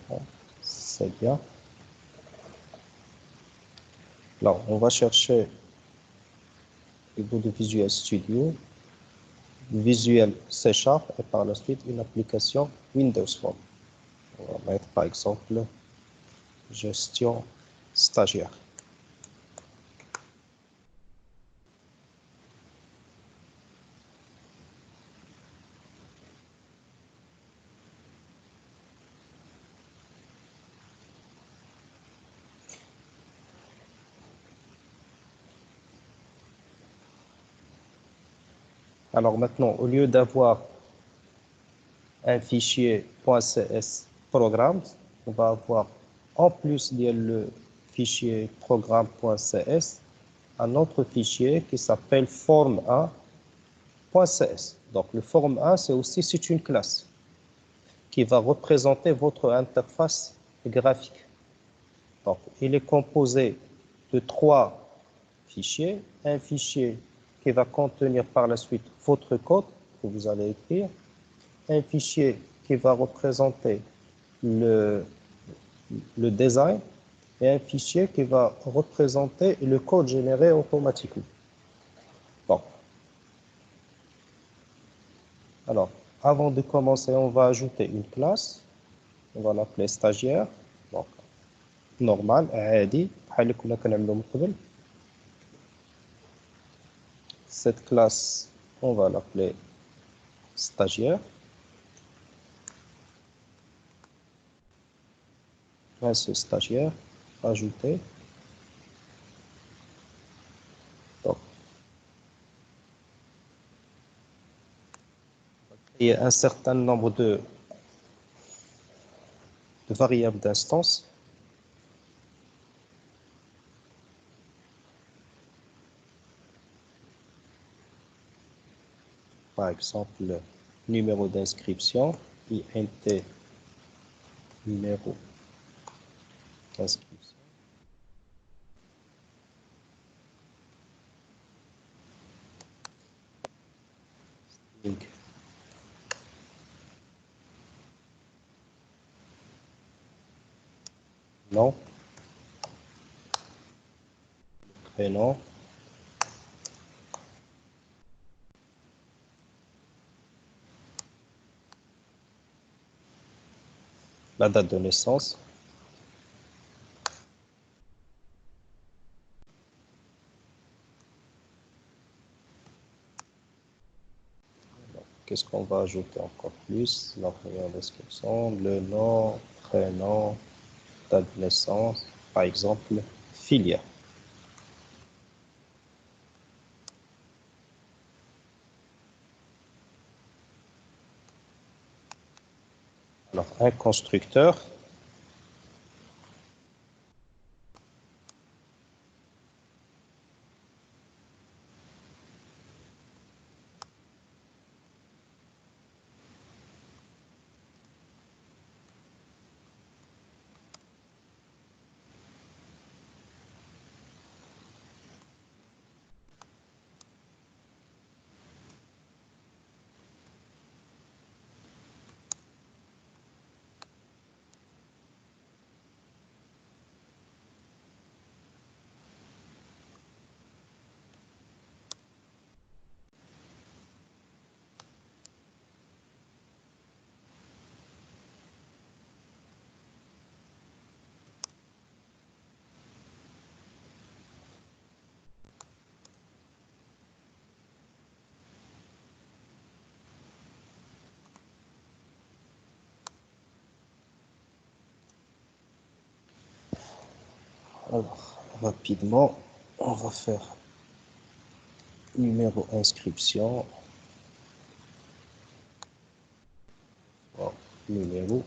Bon, c'est bien. Alors, on va chercher le bout de Visual Studio, Visual C# et par la suite une application Windows Phone. On va mettre par exemple gestion stagiaire. Alors maintenant, au lieu d'avoir un fichier .cs programme, on va avoir en plus de le fichier programme.cs un autre fichier qui s'appelle form1.cs. Donc le form1, c'est une classe qui va représenter votre interface graphique. Donc il est composé de 3 fichiers, un fichier qui va contenir par la suite votre code que vous allez écrire, un fichier qui va représenter le design et un fichier qui va représenter le code généré automatiquement. Bon. Alors, avant de commencer, on va ajouter une classe. On va l'appeler stagiaire. Donc, normal, عادي, بحال اللي كنا كنعملو من قبل. Cette classe, on va l'appeler stagiaire. Classe stagiaire, ajouter. Donc, il y a un certain nombre de variables d'instance. Par exemple, numéro d'inscription, INT, numéro d'inscription. Nom, prénom, la date de naissance, qu'est-ce qu'on va ajouter encore plus? La première description, le nom, prénom, date de naissance, par exemple, filière. Alors, un constructeur. Alors, rapidement, on va faire numéro inscription. Bon, numéro.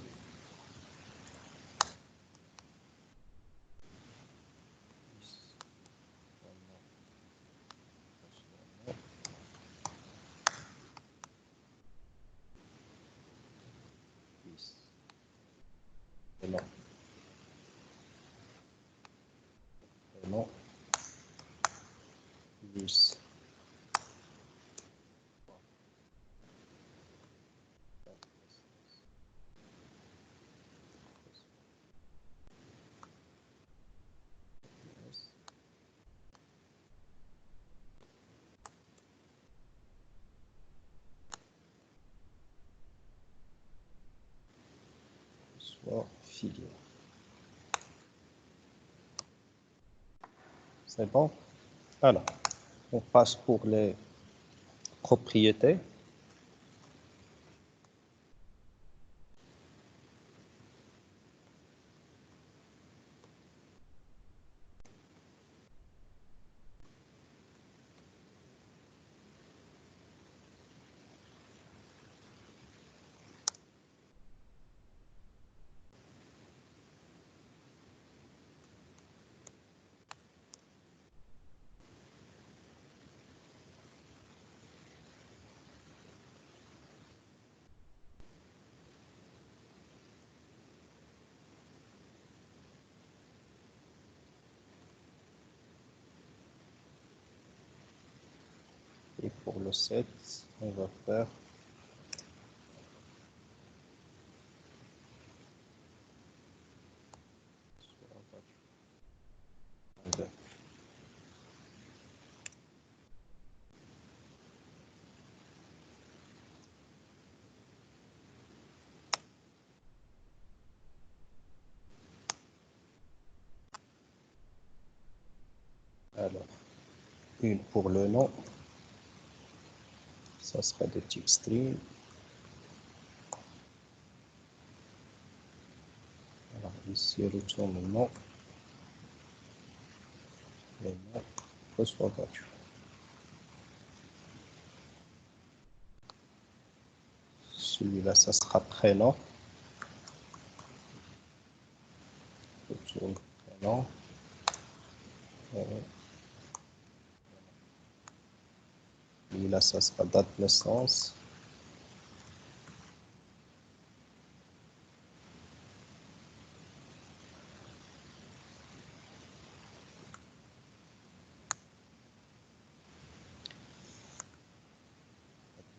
Prénom. Prénom. 10. soit filière. C'est bon? Alors, on passe pour les propriétés. Et pour le 7, on va faire deux. Alors, une pour le nom, ça sera de type string. Alors, ici, retourne le nom. Le nom reçoit voiture. Celui-là, ça sera prénom. Retourne prénom. Celui-là, ça sera date de naissance.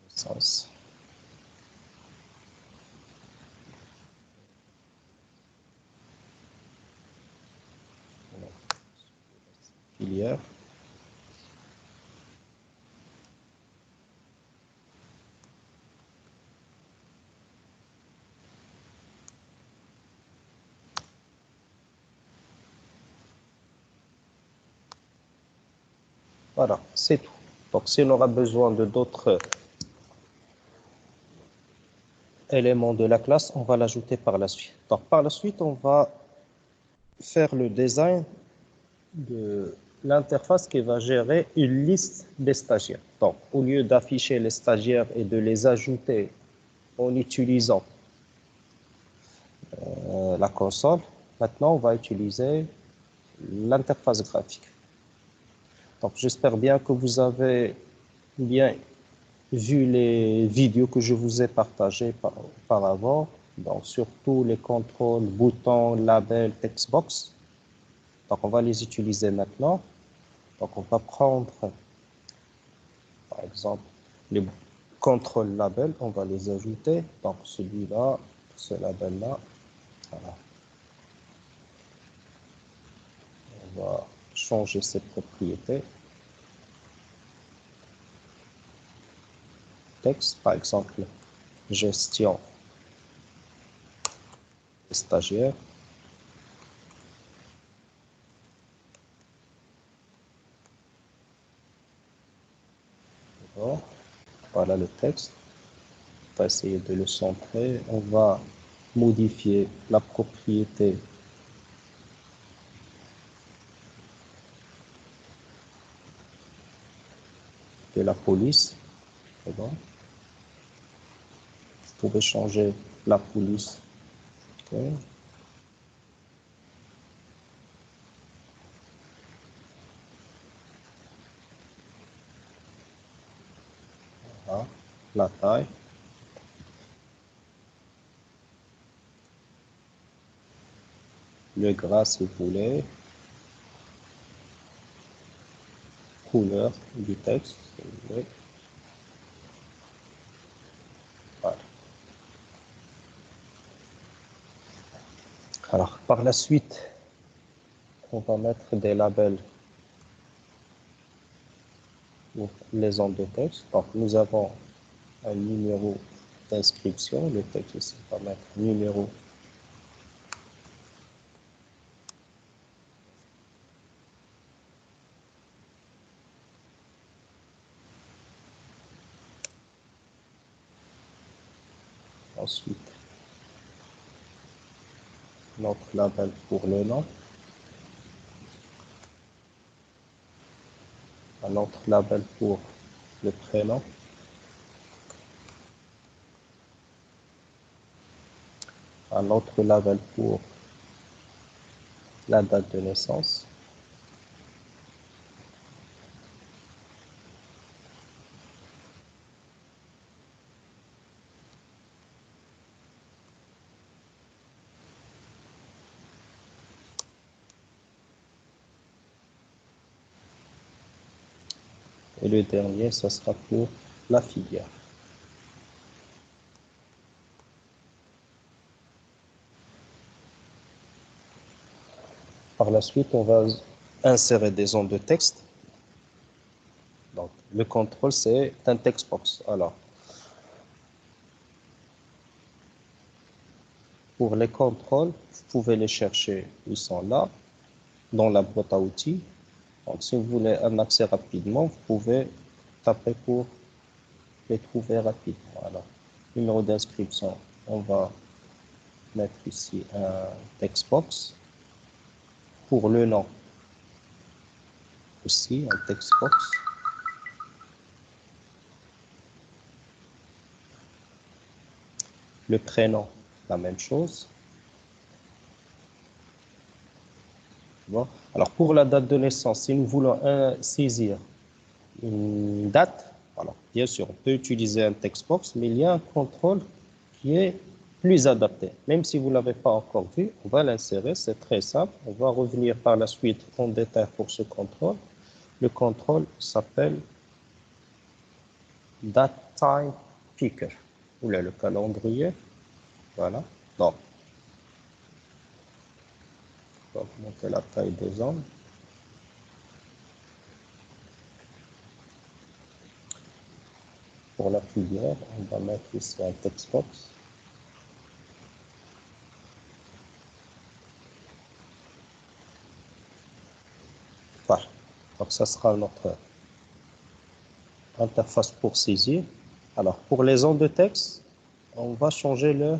Naissance. Filière. Voilà, c'est tout. Donc, si on aura besoin de d'autres éléments de la classe, on va l'ajouter par la suite. Donc, par la suite, on va faire le design de l'interface qui va gérer une liste des stagiaires. Donc, au lieu d'afficher les stagiaires et de les ajouter en utilisant la console, maintenant, on va utiliser l'interface graphique. Donc, j'espère bien que vous avez bien vu les vidéos que je vous ai partagées auparavant, donc surtout les contrôles, boutons, labels, textbox. Donc, on va les utiliser maintenant. Donc, on va prendre, par exemple, les contrôles labels, on va les ajouter. Donc, celui-là, ce label-là, voilà. On va changer ses propriétés. Texte, par exemple, gestion des stagiaires. Voilà le texte. On va essayer de le centrer. On va modifier la propriété de la police. C'est bon. Vous pouvez changer la police. Okay. Voilà. La taille. Le gras si vous voulez. Couleur du texte si vous voulez. Voilà. Alors, par la suite, on va mettre des labels pour les ondes de texte. Donc, nous avons un numéro d'inscription. Le texte ici va mettre numéro Ensuite, notre label pour le nom. Un autre label pour le prénom. Un autre label pour la date de naissance. Et le dernier, ce sera pour la filière. Par la suite, on va insérer des zones de texte. Donc, le contrôle, c'est un text box. Alors, pour les contrôles, vous pouvez les chercher. Ils sont là, dans la boîte à outils. Donc, si vous voulez un accès rapidement, vous pouvez taper pour les trouver rapidement. Alors, numéro d'inscription, on va mettre ici un text box. Pour le nom, aussi un text box. Le prénom, la même chose. Bon. Alors, pour la date de naissance, si nous voulons saisir une date, alors bien sûr, on peut utiliser un text box, mais il y a un contrôle qui est plus adapté. Même si vous ne l'avez pas encore vu, on va l'insérer, c'est très simple. On va revenir par la suite en détail pour ce contrôle. Le contrôle s'appelle Date Time Picker. Ou là, le calendrier. Voilà. Donc, on va augmenter la taille des angles. Pour la filière, on va mettre ici un text box. Voilà. Donc, ça sera notre interface pour saisir. Alors, pour les zones de texte, on va changer le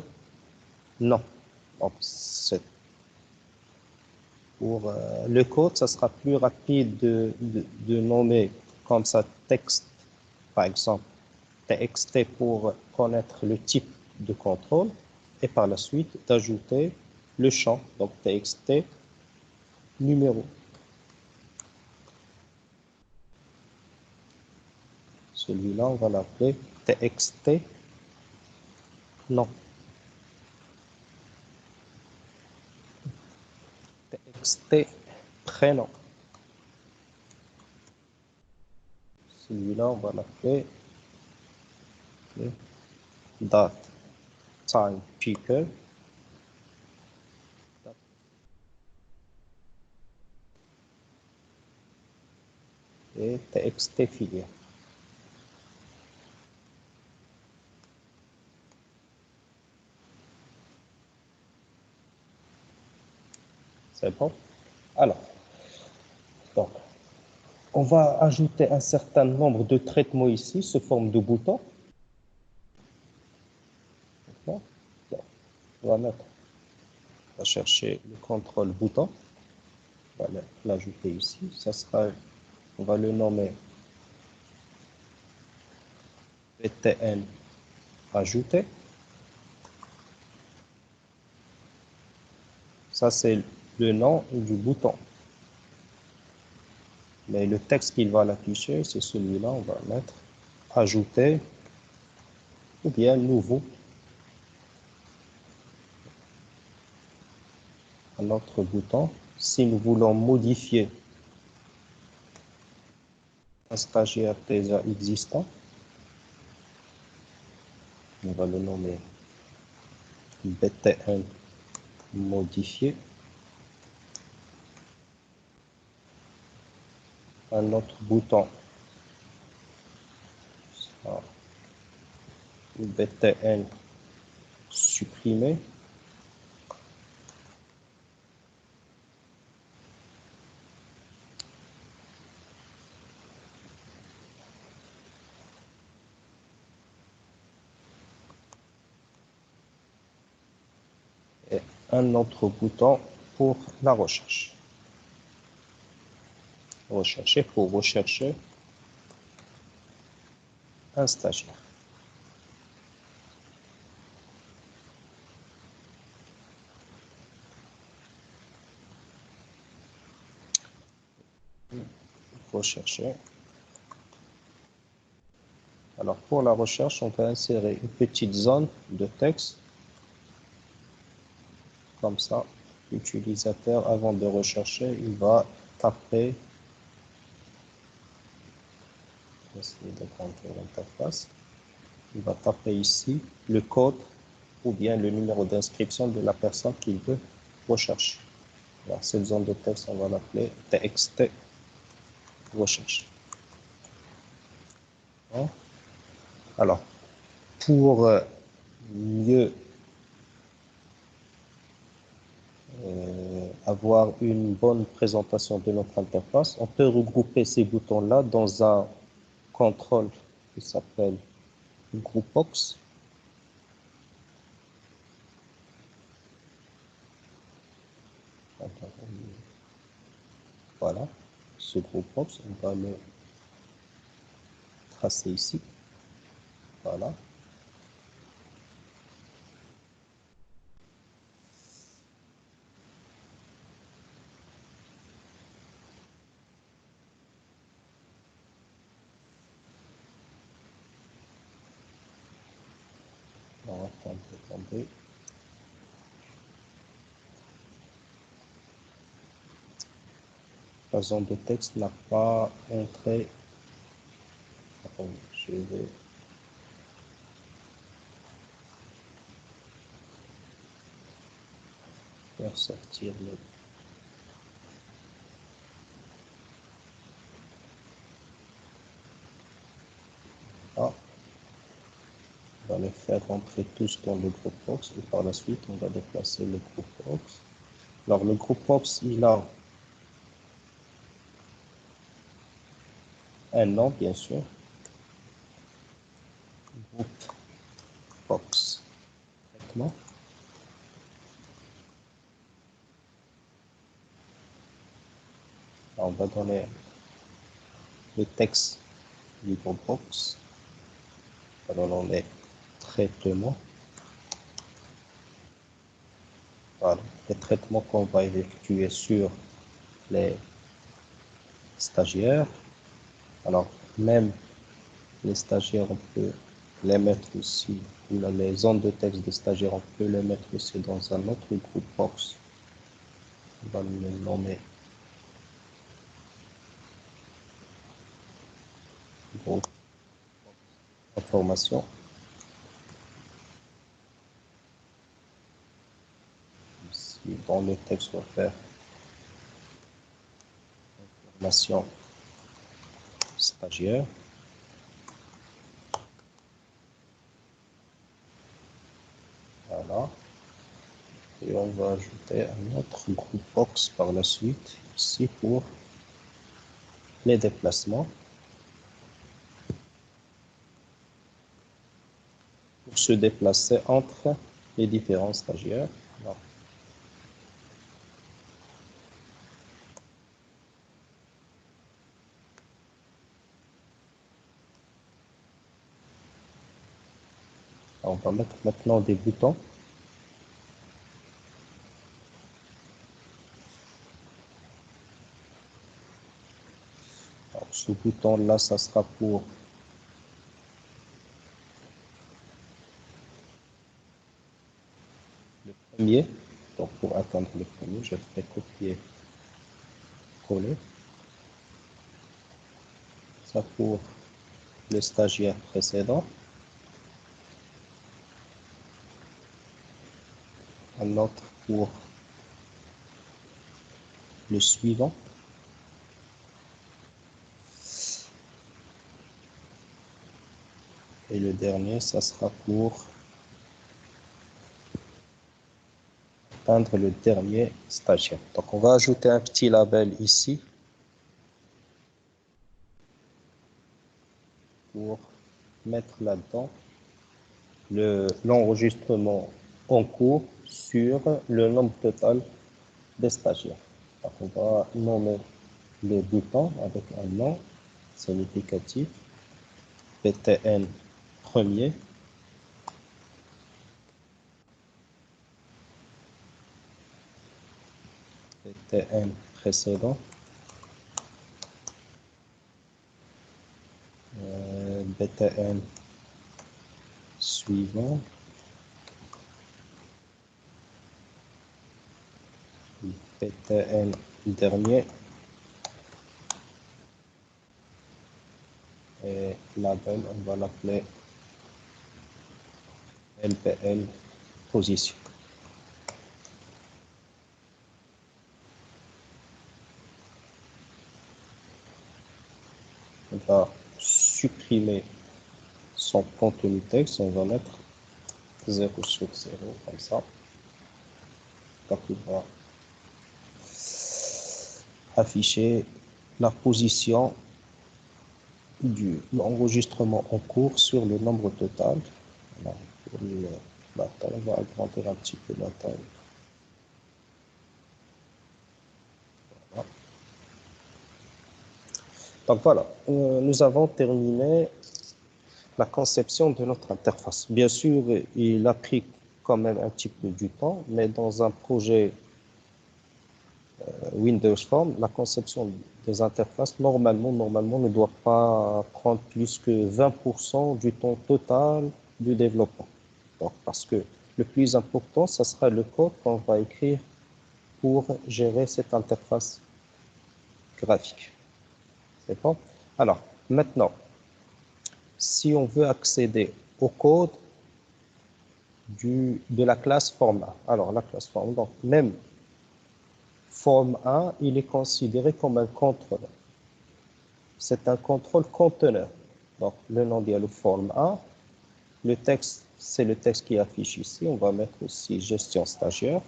nom. Donc, pour le code, ça sera plus rapide de nommer comme ça texte, par exemple, TXT pour connaître le type de contrôle et par la suite d'ajouter le champ, donc TXT numéro. Celui-là, on va l'appeler TXT nom. TXT prénom. Celui-là, on va l'appeler date time picker. Et TXT filière. C'est bon? Alors, donc, on va ajouter un certain nombre de traitements ici sous forme de boutons. On va mettre, on va chercher le contrôle bouton. On va l'ajouter ici. Ça sera, on va le nommer BTN ajouté. Ça, c'est le nom du bouton. Mais le texte qu'il va l'afficher, c'est celui-là. On va mettre ajouter ou bien nouveau. Un autre bouton. Si nous voulons modifier un stagiaire déjà existant, on va le nommer BTN modifié. Un autre bouton BTN supprimé. un autre bouton pour la recherche. Rechercher pour rechercher un stagiaire. Rechercher. Alors pour la recherche, on va insérer une petite zone de texte. Comme ça, l'utilisateur, avant de rechercher, il va taper. Je vais essayer d'agrandir l'interface. Il va taper ici le code ou bien le numéro d'inscription de la personne qu'il veut rechercher. Alors, cette zone de texte, on va l'appeler TXT recherche. Alors, pour mieux avoir une bonne présentation de notre interface, on peut regrouper ces boutons-là dans un contrôle qui s'appelle Groupbox. Voilà, ce Groupbox, on va le tracer ici. Voilà. Alors, attendez. La zone de texte n'a pas entré. Attendez, je vais faire sortir le. Ah, on va les faire rentrer tous dans le Groupbox et par la suite, on va déplacer le Groupbox. Alors, le Groupbox, il a un nom, bien sûr. Groupbox. Traitement. On va donner le texte du Groupbox. Alors, on est traitement. Voilà, les traitements qu'on va effectuer sur les stagiaires. Alors, même les stagiaires, on peut les mettre aussi, les zones de texte des stagiaires, on peut les mettre aussi dans un autre Groupbox. On va le nommer groupe information. Ici, dans le texte, on va faire information stagiaire. Voilà. Et on va ajouter un autre Groupbox par la suite, ici pour les déplacements. Pour se déplacer entre les différents stagiaires. Alors, on va mettre maintenant des boutons. Alors, ce bouton-là, ça sera pour le premier. Donc, pour atteindre le premier, je ferai copier, coller. Ça pour le stagiaire précédent. Un autre pour le suivant. Et le dernier, ça sera pour atteindre le dernier stagiaire. Donc, on va ajouter un petit label ici pour mettre là-dedans l'enregistrement en cours sur le nombre total des stagiaires. Donc, on va nommer le bouton avec un nom significatif, PTN premier, PTN précédent, BTN suivant, PTN dernier, et label, on va l'appeler LPL position. On va supprimer son contenu texte, on va mettre 0 sur 0 comme ça. Donc il va afficher la position de l'enregistrement en cours sur le nombre total. Alors, pour la taille, on va agrandir un petit peu la taille. Voilà. Donc voilà, nous avons terminé la conception de notre interface. Bien sûr, il a pris quand même un petit peu du temps, mais dans un projet Windows Form, la conception des interfaces, normalement, ne doit pas prendre plus que 20% du temps total du développement. Donc, parce que le plus important, ce sera le code qu'on va écrire pour gérer cette interface graphique. C'est bon? Alors, maintenant, si on veut accéder au code de la classe Form 1, alors la classe Form, donc même Form 1, il est considéré comme un contrôleur. C'est un contrôle conteneur. Donc, le nom dialogue Form 1, le texte, c'est le texte qui affiche ici. On va mettre aussi gestion stagiaire.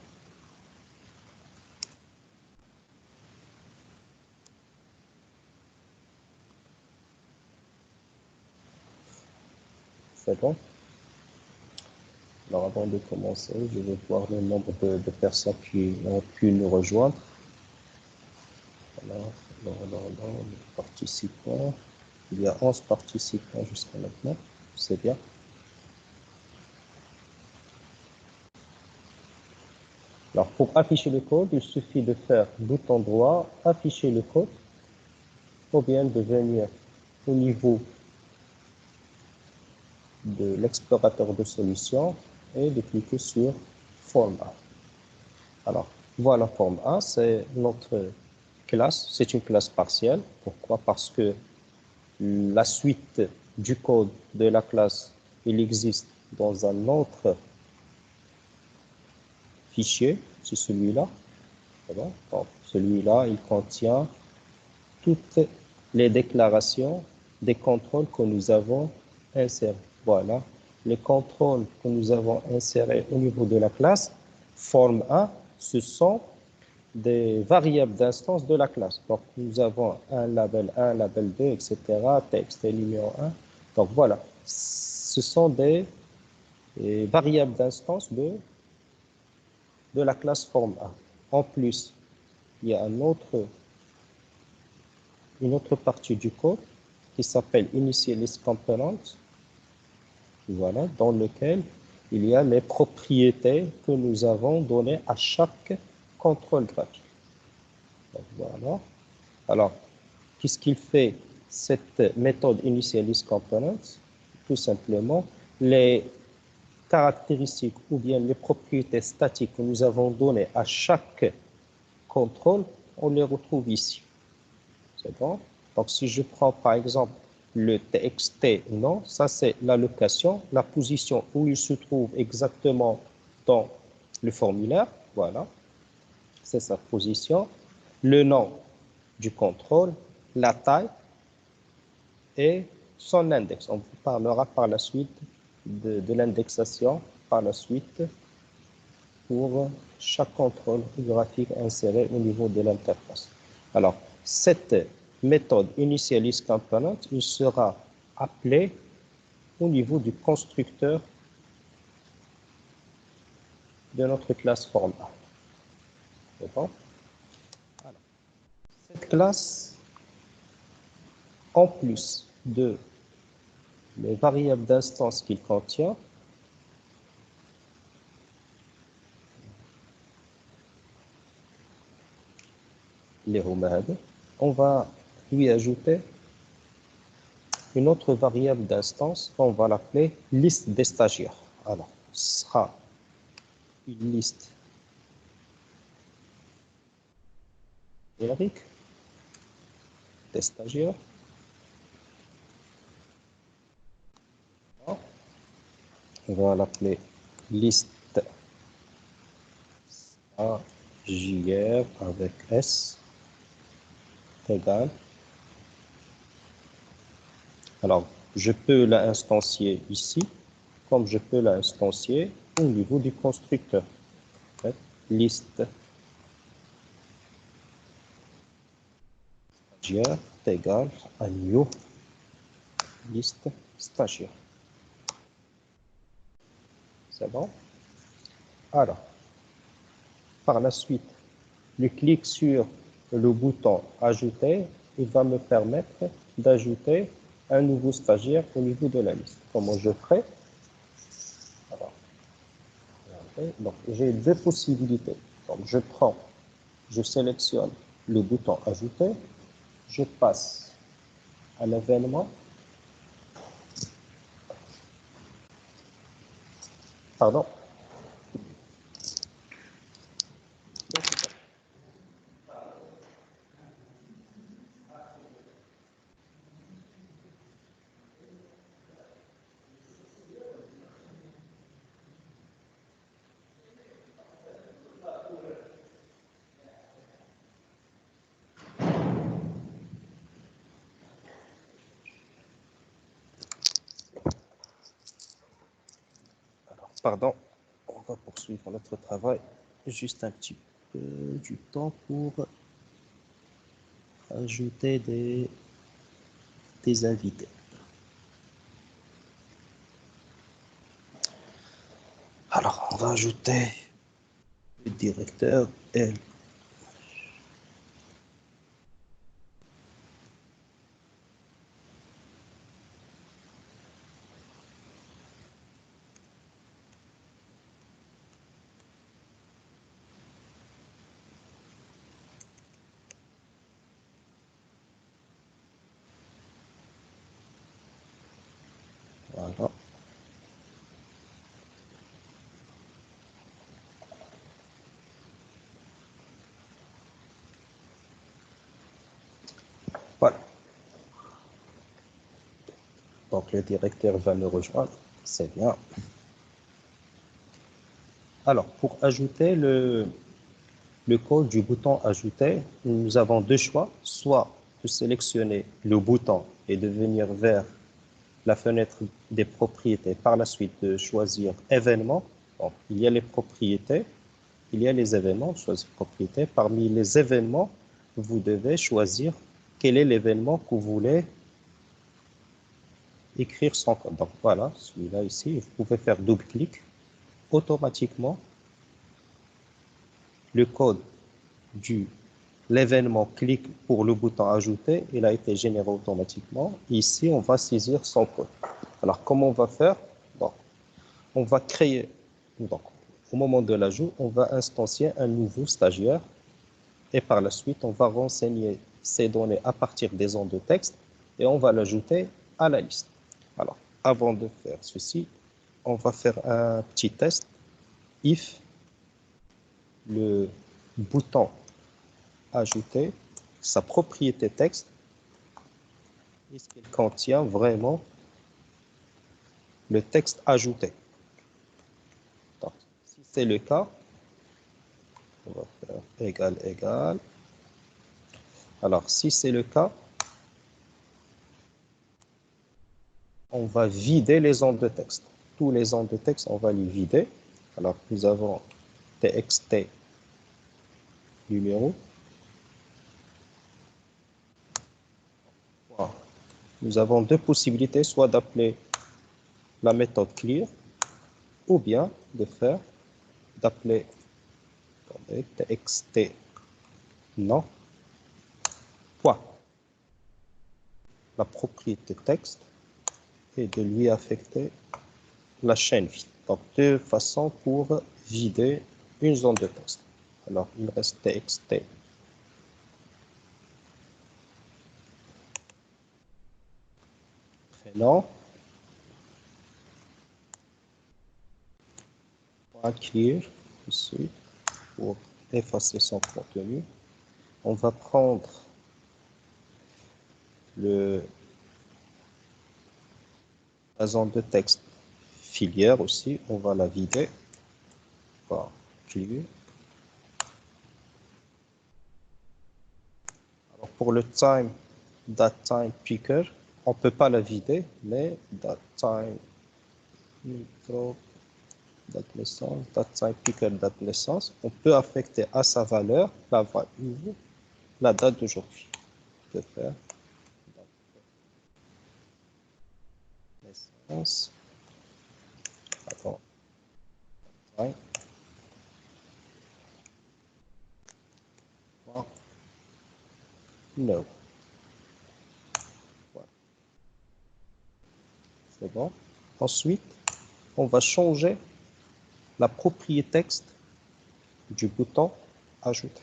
C'est bon. Alors, avant de commencer, je vais voir le nombre de personnes qui ont pu nous rejoindre. Alors, les participants. Il y a 11 participants jusqu'à maintenant. C'est bien. Alors, pour afficher le code, il suffit de faire bouton droit, afficher le code, ou bien de venir au niveau de l'explorateur de solutions et de cliquer sur Form 1. Alors, voilà Form 1, c'est notre classe, c'est une classe partielle. Pourquoi? Parce que la suite du code de la classe, il existe dans un autre fichier, c'est celui-là. Donc, celui-là, il contient toutes les déclarations des contrôles que nous avons insérés. Voilà, les contrôles que nous avons insérés au niveau de la classe Form 1, ce sont des variables d'instance de la classe. Donc, nous avons un label 1, label 2, etc., texte et numéro 1. Donc, voilà, ce sont des variables d'instance de la classe Form 1. En plus, il y a une autre partie du code qui s'appelle Initialize Component, voilà, dans lequel il y a les propriétés que nous avons données à chaque contrôle graphique. Donc, voilà. Alors, qu'est-ce qu'il fait cette méthode Initialize Component? Tout simplement, les caractéristiques ou bien les propriétés statiques que nous avons données à chaque contrôle, on les retrouve ici. C'est bon? Donc, si je prends par exemple le TXT nom, ça c'est l'allocation, la position où il se trouve exactement dans le formulaire, voilà, c'est sa position, le nom du contrôle, la taille et son index. On parlera par la suite de l'indexation, par la suite, pour chaque contrôle graphique inséré au niveau de l'interface. Alors, cette méthode Initialize Component, il sera appelé au niveau du constructeur de notre classe forme A. C'est bon? Alors, cette classe, en plus de les variables d'instance qu'il contient, les rumades, on va lui ajouter une autre variable d'instance, on va l'appeler liste des stagiaires. Alors, ce sera une liste numérique des stagiaires. On va l'appeler liste stagiaire avec S égale. Alors, je peux la instancier ici, comme je peux la instancier au niveau du constructeur. En fait, liste stagiaire égale à new liste stagiaire. C'est bon? Alors, par la suite, je clique sur le bouton ajouter, il va me permettre d'ajouter un nouveau stagiaire au niveau de la liste. Comment je ferai? Alors, donc, j'ai deux possibilités. Donc, je sélectionne le bouton ajouter, je passe à l'événement, pardon, pardon, on va poursuivre notre travail. Juste un petit peu du temps pour ajouter des invités. Alors, on va ajouter le directeur L. Voilà. Voilà. Donc, le directeur va me rejoindre. C'est bien. Alors, pour ajouter le code du bouton ajouter, nous avons deux choix. Soit de sélectionner le bouton et de venir vers la fenêtre des propriétés. Par la suite, de choisir événements. Donc, il y a les propriétés, il y a les événements, choisir propriété. Parmi les événements, vous devez choisir quel est l'événement que vous voulez écrire son code. Donc voilà, celui-là ici, vous pouvez faire double-clic. Automatiquement, le code de l'événement clique pour le bouton ajouter, il a été généré automatiquement. Ici, on va saisir son code. Alors, comment on va faire? Donc, on va créer, donc, au moment de l'ajout, on va instancier un nouveau stagiaire et par la suite, on va renseigner ces données à partir des ondes de texte et on va l'ajouter à la liste. Alors, avant de faire ceci, on va faire un petit test. If le bouton ajouter, sa propriété texte, est-ce qu'il contient vraiment le texte ajouté? Donc, si c'est le cas, on va faire égal, égal. Alors, si c'est le cas, on va vider les ondes de texte. Tous les ondes de texte, on va les vider. Alors, nous avons txt numéro. Voilà. Nous avons deux possibilités, soit d'appeler la méthode clear ou bien d'appeler txt non point la propriété texte et de lui affecter la chaîne vide. Donc, deux façons pour vider une zone de texte. Alors, il reste txt prénom clear ici pour effacer son contenu. On va prendre la zone de texte filière aussi, on va la vider par clear. Alors pour le time, datetime picker, on ne peut pas la vider, mais datetime date naissance, datetime picker, date naissance, on peut affecter à sa valeur la date d'aujourd'hui. On peut faire naissance, attends, time, no. Voilà. C'est bon. Ensuite, on va changer la propriété texte du bouton ajouter.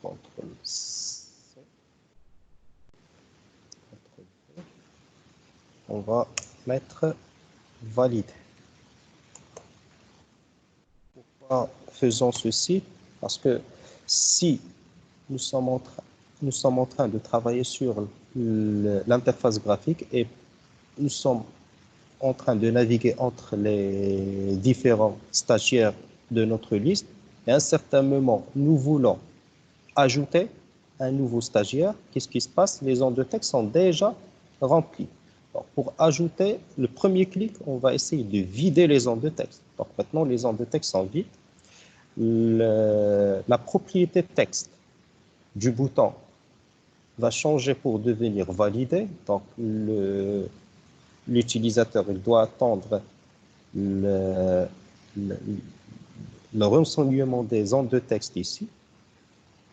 CTRL C. CTRL V. On va mettre valider. Pourquoi faisons ceci? Parce que si nous sommes en train de travailler sur l'interface graphique et nous sommes en train de naviguer entre les différents stagiaires de notre liste, et à un certain moment, nous voulons ajouter un nouveau stagiaire. Qu'est-ce qui se passe? Les zones de texte sont déjà remplies. Donc, pour ajouter le premier clic, on va essayer de vider les zones de texte. Donc maintenant, les zones de texte sont vides. La propriété texte du bouton va changer pour devenir validé. Donc l'utilisateur doit attendre le renseignement des zones de texte ici.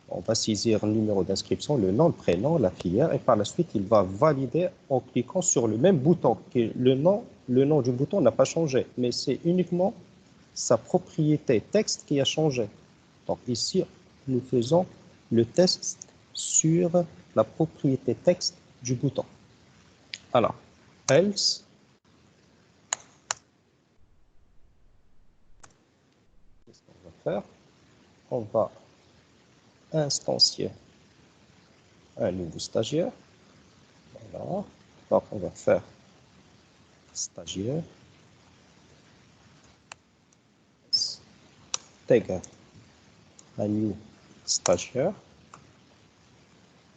On va saisir le numéro d'inscription, le nom, le prénom, la filière, et par la suite, il va valider en cliquant sur le même bouton. Le nom du bouton n'a pas changé, mais c'est uniquement sa propriété texte qui a changé. Donc ici, nous faisons le test sur la propriété texte du bouton. Alors, else, qu'est-ce qu'on va faire? On va instancier un nouveau stagiaire. Voilà. Donc, on va faire stagiaire égale un new stagiaire.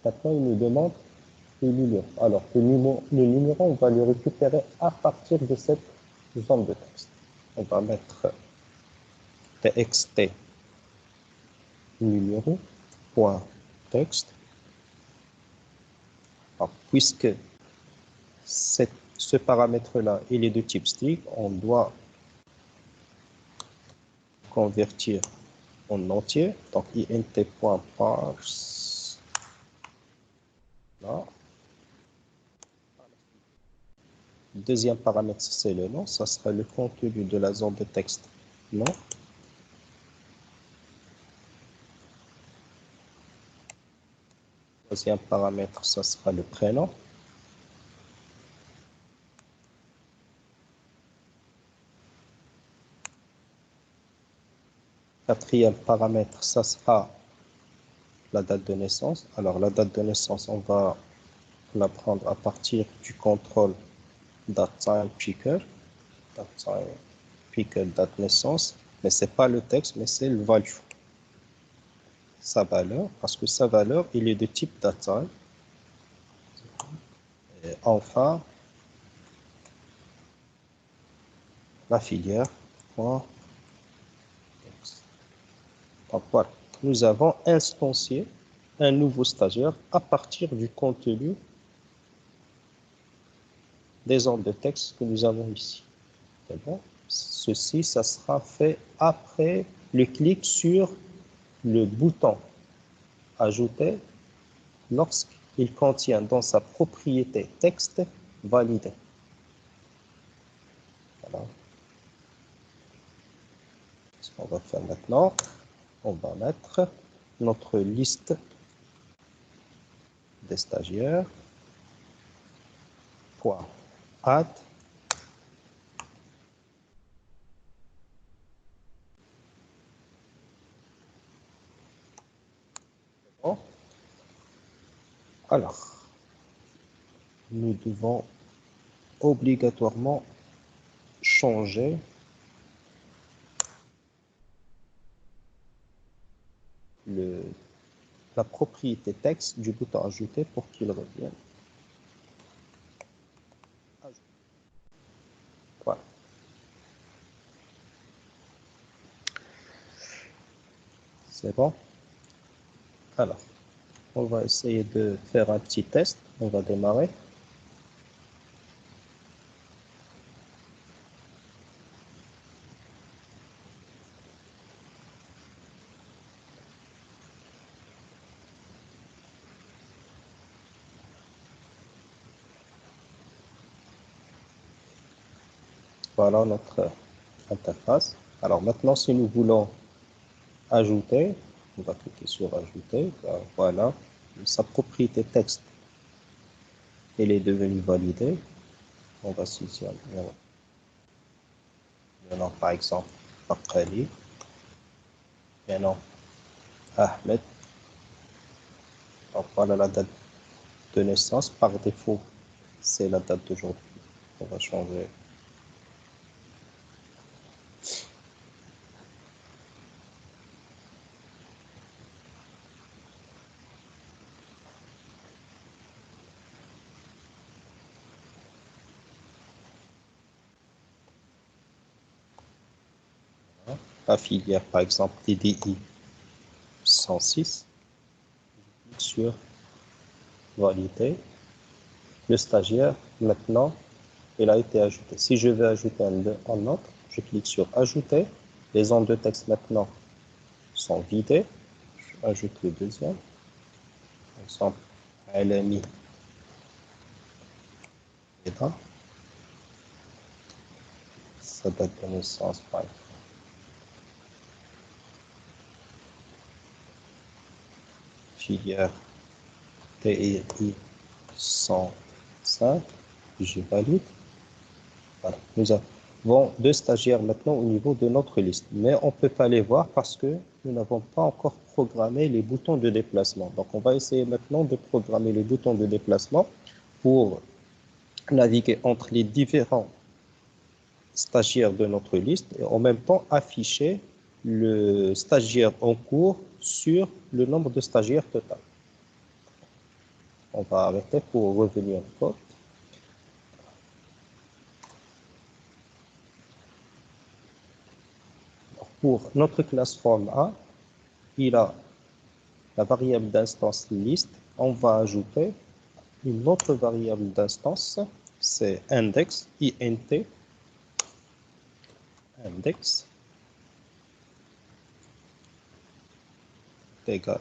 Maintenant, il nous demande le numéro. Alors, le numéro, on va le récupérer à partir de cette zone de texte. On va mettre txt numéro point texte. Alors, puisque ce paramètre-là, il est de type string, on doit convertir en entier. Donc, int.parse. Là. Deuxième paramètre, c'est le nom. Ça sera le contenu de la zone de texte. Nom. Troisième paramètre, ça sera le prénom. Quatrième paramètre, ça sera la date de naissance. Alors, la date de naissance, on va la prendre à partir du contrôle datetime picker. Datetime picker, date naissance. Mais ce n'est pas le texte, mais c'est le value. Sa valeur, parce que sa valeur, il est de type datetime. Et enfin, la filière. Donc voilà, nous avons instancié un nouveau stagiaire à partir du contenu des zones de texte que nous avons ici. C'est bon. Ceci, ça sera fait après le clic sur le bouton ajouter lorsqu'il contient dans sa propriété texte validé. Voilà. Ce qu'on va faire maintenant, on va mettre notre liste des stagiaires, point add, bon. Alors, nous devons obligatoirement changer la propriété texte du bouton ajouter pour qu'il revienne. Voilà. C'est bon? Alors, on va essayer de faire un petit test. On va démarrer. Voilà notre interface. Alors maintenant, si nous voulons ajouter, on va cliquer sur ajouter. Voilà, sa propriété texte, elle est devenue validée. On va saisir le nom, par exemple, Bakali, le nom Ahmed. Donc voilà la date de naissance. Par défaut, c'est la date d'aujourd'hui. On va changer. La filière, par exemple, TDI 106, sur valider. Le stagiaire, maintenant, il a été ajouté. Si je veux ajouter un autre, je clique sur ajouter. Les zones de texte maintenant sont vidées. J'ajoute le deuxième. Par exemple, LMI. Et là, sa date de naissance, par exemple. Filière TI 105, je valide. Voilà. Nous avons deux stagiaires maintenant au niveau de notre liste, mais on ne peut pas les voir parce que nous n'avons pas encore programmé les boutons de déplacement. Donc, on va essayer maintenant de programmer les boutons de déplacement pour naviguer entre les différents stagiaires de notre liste et en même temps afficher le stagiaire en cours sur le nombre de stagiaires total. On va arrêter pour revenir au code. Pour notre classe form A, il a la variable d'instance list. On va ajouter une autre variable d'instance, c'est index, int, index, égal.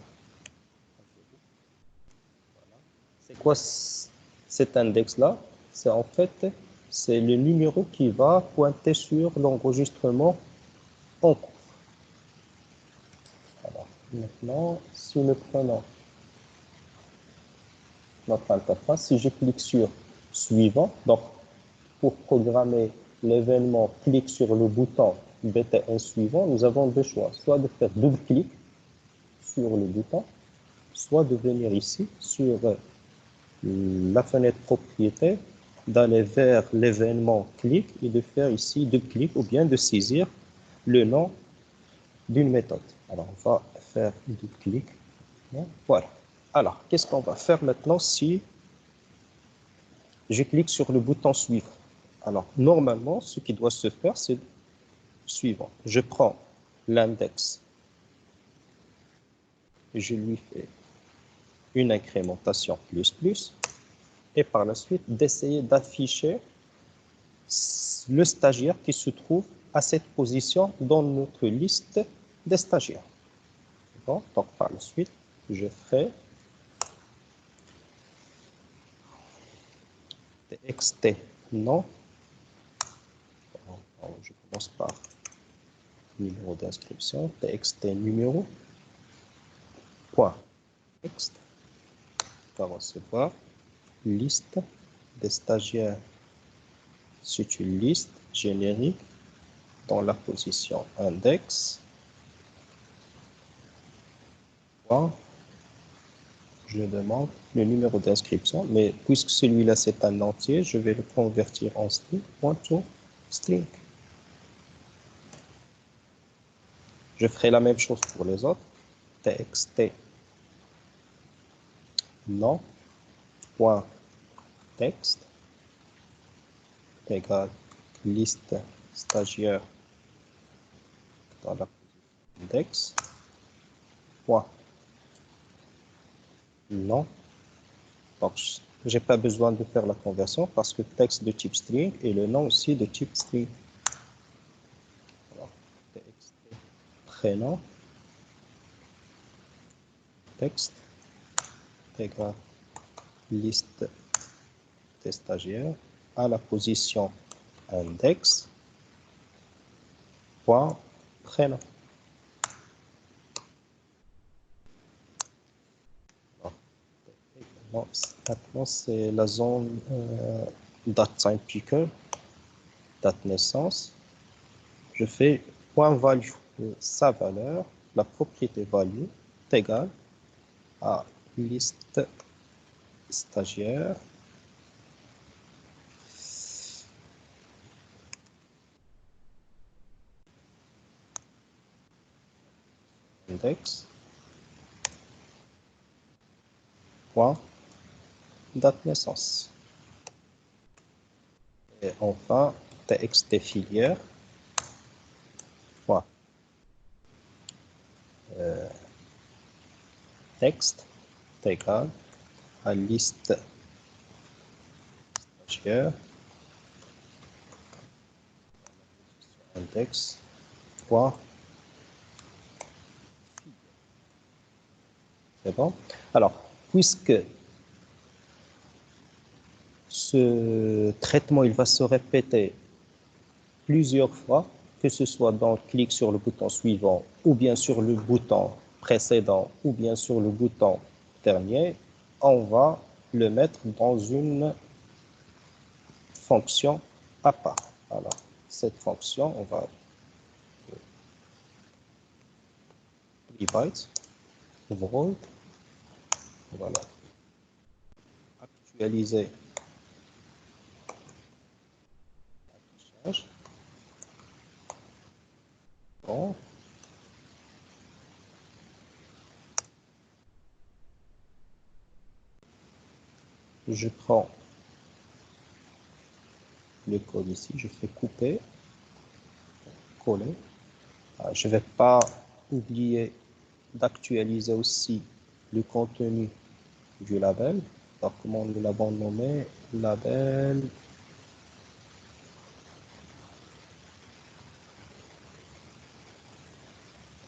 C'est quoi cet index-là? C'est en fait, c'est le numéro qui va pointer sur l'enregistrement en cours. Alors, maintenant, si nous prenons notre interface, si je clique sur suivant, donc pour programmer l'événement, clique sur le bouton BTN suivant, nous avons deux choix, soit de faire double-clic sur le bouton, soit de venir ici sur la fenêtre propriété, d'aller vers l'événement clic et de faire ici double-clic ou bien de saisir le nom d'une méthode. Alors, on va faire double-clic. Voilà. Alors, qu'est-ce qu'on va faire maintenant si je clique sur le bouton suivant? Alors, normalement, ce qui doit se faire, c'est le suivant. Je prends l'index et je lui fais une incrémentation plus, et par la suite, d'essayer d'afficher le stagiaire qui se trouve à cette position dans notre liste des stagiaires. Bon, donc par la suite, je ferai txt nom. Je commence par numéro d'inscription, txt numéro, point texte, va recevoir liste des stagiaires. C'est une liste générique dans la position index. Point, je demande le numéro d'inscription, mais puisque celui-là c'est un entier, je vais le convertir en string. Point to string. Je ferai la même chose pour les autres. txt nom point texte égale liste stagiaire dans la index point nom. Donc, j'ai pas besoin de faire la conversion parce que texte de type string et le nom aussi de type string. Alors, txt prénom texte égale liste des stagiaires à la position index point prénom. Maintenant, c'est la zone date time picker, date naissance. Je fais point value de sa valeur, la propriété value est égale à liste stagiaire index point date naissance. Et enfin, txt filière point texte est égal à liste stagiaire index point. C'est bon? Alors, puisque ce traitement il va se répéter plusieurs fois, que ce soit dans clic sur le bouton suivant, ou bien sur le bouton précédent, ou bien sur le bouton dernier, on va le mettre dans une fonction à part. Alors, cette fonction, on va divide, void, voilà, actualiser l'affichage. Bon. Je prends le code ici, je fais couper, coller. Je ne vais pas oublier d'actualiser aussi le contenu du label. Alors, comment nous l'avons nommé? Label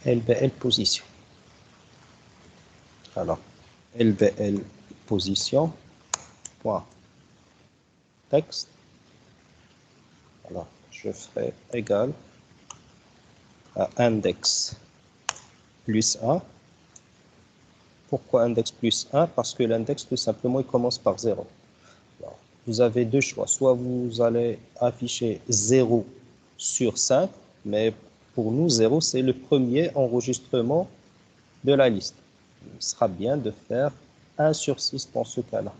LBL position. Alors, LBL position, point texte. Alors, je ferai égal à index plus 1. Pourquoi index plus 1? Parce que l'index, tout simplement, il commence par 0. Alors, vous avez deux choix. Soit vous allez afficher 0 sur 5, mais pour nous, 0, c'est le premier enregistrement de la liste. Il sera bien de faire 1 sur 6 dans ce cas-là.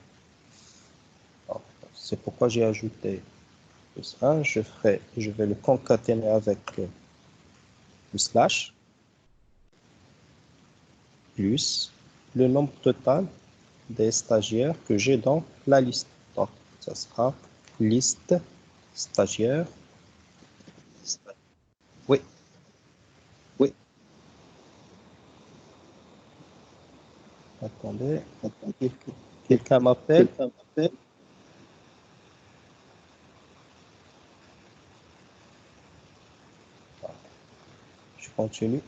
C'est pourquoi j'ai ajouté plus 1. Je vais le concaténer avec le slash plus le nombre total des stagiaires que j'ai dans la liste. Donc, ça sera liste stagiaire. Oui, oui. Attendez, quelqu'un m'appelle. Je continue.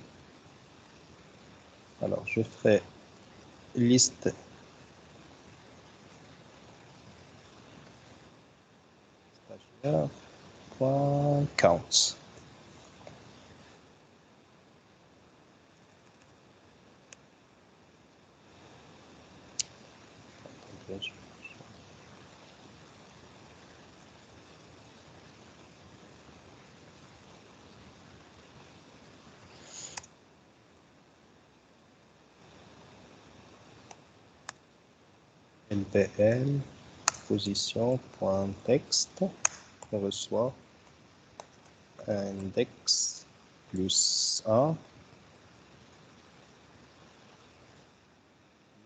Alors, je ferai liste stagiaire point count. LVL position.texte reçoit index plus 1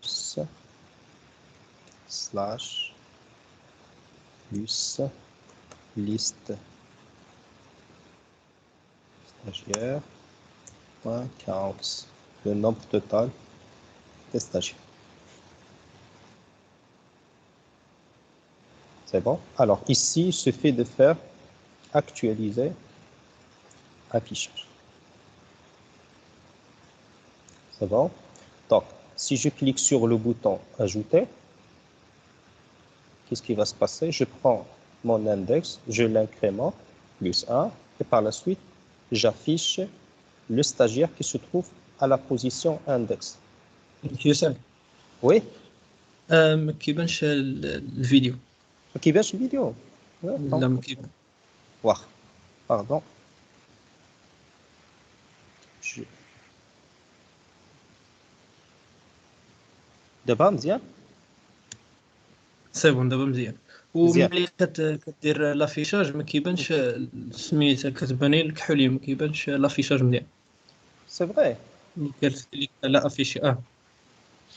plus slash plus liste stagiaire point count, le nombre total des stagiaires. C'est bon? Alors ici, il suffit de faire actualiser affichage. C'est bon? Donc, si je clique sur le bouton ajouter, qu'est-ce qui va se passer? Je prends mon index, je l'incrémente, plus 1, et par la suite, j'affiche le stagiaire qui se trouve à la position index. يوسف Oui? ما كيبانش الفيديو ما كيبانش الفيديو؟ لا ما كيبان واخ pardon. دابا مزيان؟ سي بون دابا مزيان مزيان. وملي كدير لافيشاج ما كيبانش سميتها كتبان الكحوليه ما كيبانش لافيشاج مزيان سي فري. ملي كتكليك على افيشي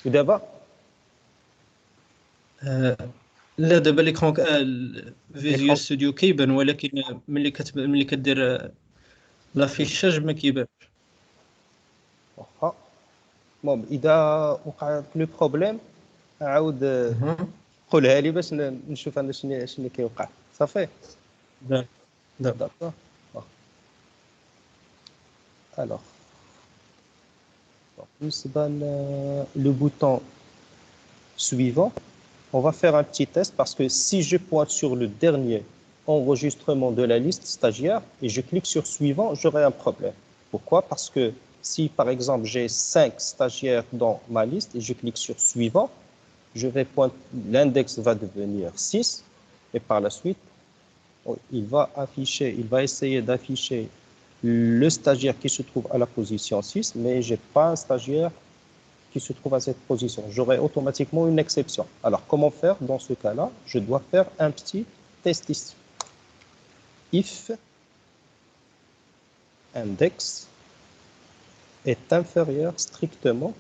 ودابا؟ لا دابا ليكرون فيزيو l'écran. ستوديو كيبان ولكن ملي كدير لافيشاج ما كيبانش واخا. المهم إذا وقع لك لو بروبليم عاود قولها لي باش نشوف انا شنو كيوقع. صافي. دابا Alors, بالنسبة le bouton suivant, on va faire un petit test parce que si je pointe sur le dernier enregistrement de la liste stagiaire et je clique sur suivant, j'aurai un problème. Pourquoi? Parce que si par exemple j'ai 5 stagiaires dans ma liste et je clique sur suivant, je vais pointer, l'index va devenir 6 et par la suite, il va essayer d'afficher le stagiaire qui se trouve à la position 6, mais je n'ai pas un stagiaire qui se trouve à cette position. J'aurai automatiquement une exception. Alors, comment faire dans ce cas-là? Je dois faire un petit test ici. If index est inférieur strictement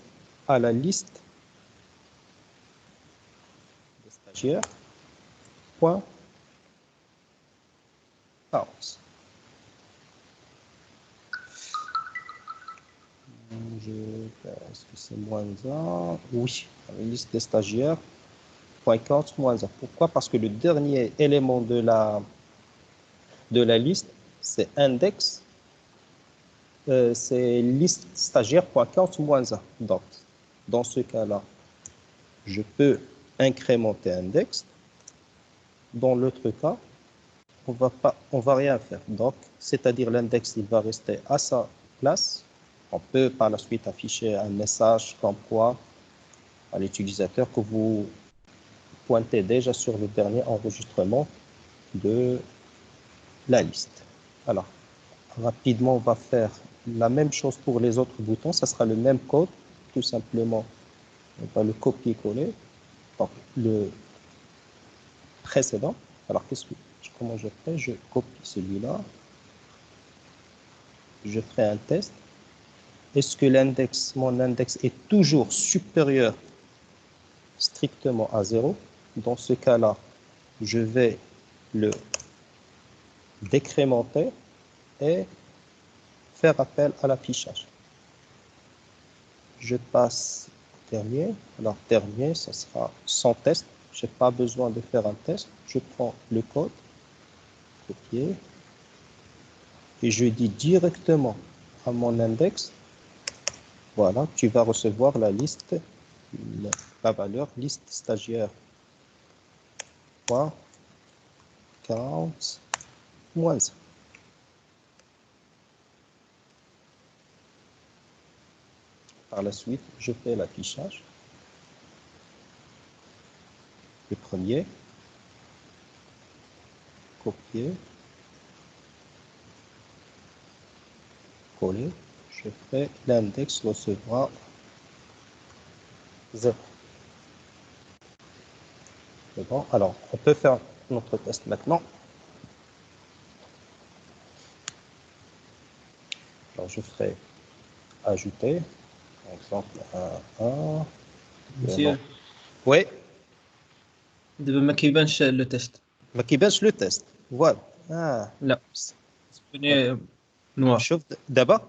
à la liste des stagiaires, point count. Est-ce que c'est moins 1? Oui, la liste des stagiaires, point count, moins 1. Pourquoi? Parce que le dernier élément de la liste, c'est index, c'est liste stagiaire, point count, moins 1. Donc, dans ce cas-là, je peux incrémenter index. Dans l'autre cas, on va rien faire. Donc, c'est-à-dire l'index, il va rester à sa place. On peut par la suite afficher un message comme quoi à l'utilisateur que vous pointez déjà sur le dernier enregistrement de la liste. Alors, rapidement, on va faire la même chose pour les autres boutons. Ça sera le même code, tout simplement. On va le copier-coller. Donc, le précédent. Alors, comment je fais? Je copie celui-là. Je ferai un test. Est-ce que mon index est toujours supérieur strictement à 0? Dans ce cas-là, je vais le décrémenter et faire appel à l'affichage. Je passe au dernier. Alors, dernier, ça sera sans test. Je n'ai pas besoin de faire un test. Je prends le code, copier, et je dis directement à mon index Voilà, tu vas recevoir la liste, la valeur liste stagiaire. Point 40 moins 1. Par la suite, je fais l'affichage. Le premier, copier, coller. Je fais l'index recevra 0. C'est bon. Alors, on peut faire notre test maintenant. Alors, je ferai ajouter, par exemple, un. مزيان. Oui, دابا ما كيبانش لو تيست. ما كيبانش لو تيست. Voilà. Ah. لا تبني نوار. شوف دابا.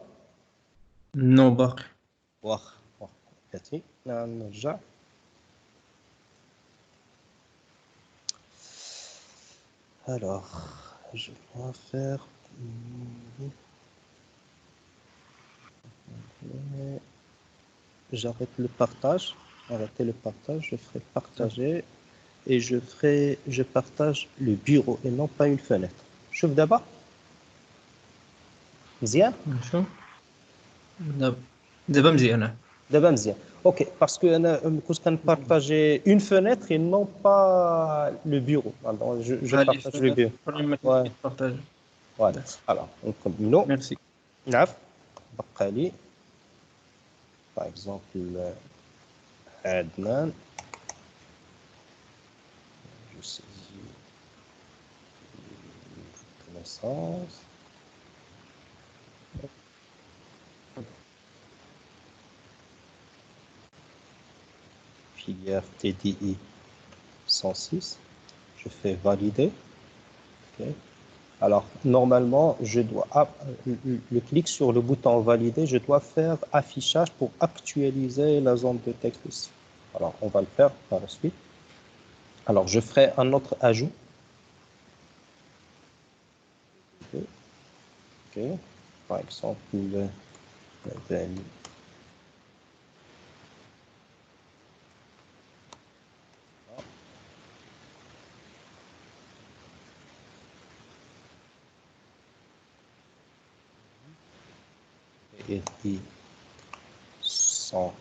نو باقي. واخ هاتي نرجع. Alors, je vais faire. J'arrête le partage. Arrêtez le partage. Je ferai partager et je partage le bureau et non pas une fenêtre. شوف دابا. مزيان. شو دابا مزيانه. دابا مزيان. اوكي باسكو انا كنت كنبارطاجي اون فenêtre et non pas le bureau. Alors je partage le bureau. Ouais. Voilà. Alors نكملوا. ميرسي. نعم. بقى لي par exemple Adnan. Je saisis connaissance. Filière TDI 106. Je fais valider. Okay. Alors, normalement, je dois le clic sur le bouton valider, je dois faire affichage pour actualiser la zone de texte ici. Alors, on va le faire par la suite. Alors, je ferai un autre ajout. Okay. Okay. Par exemple, et 100.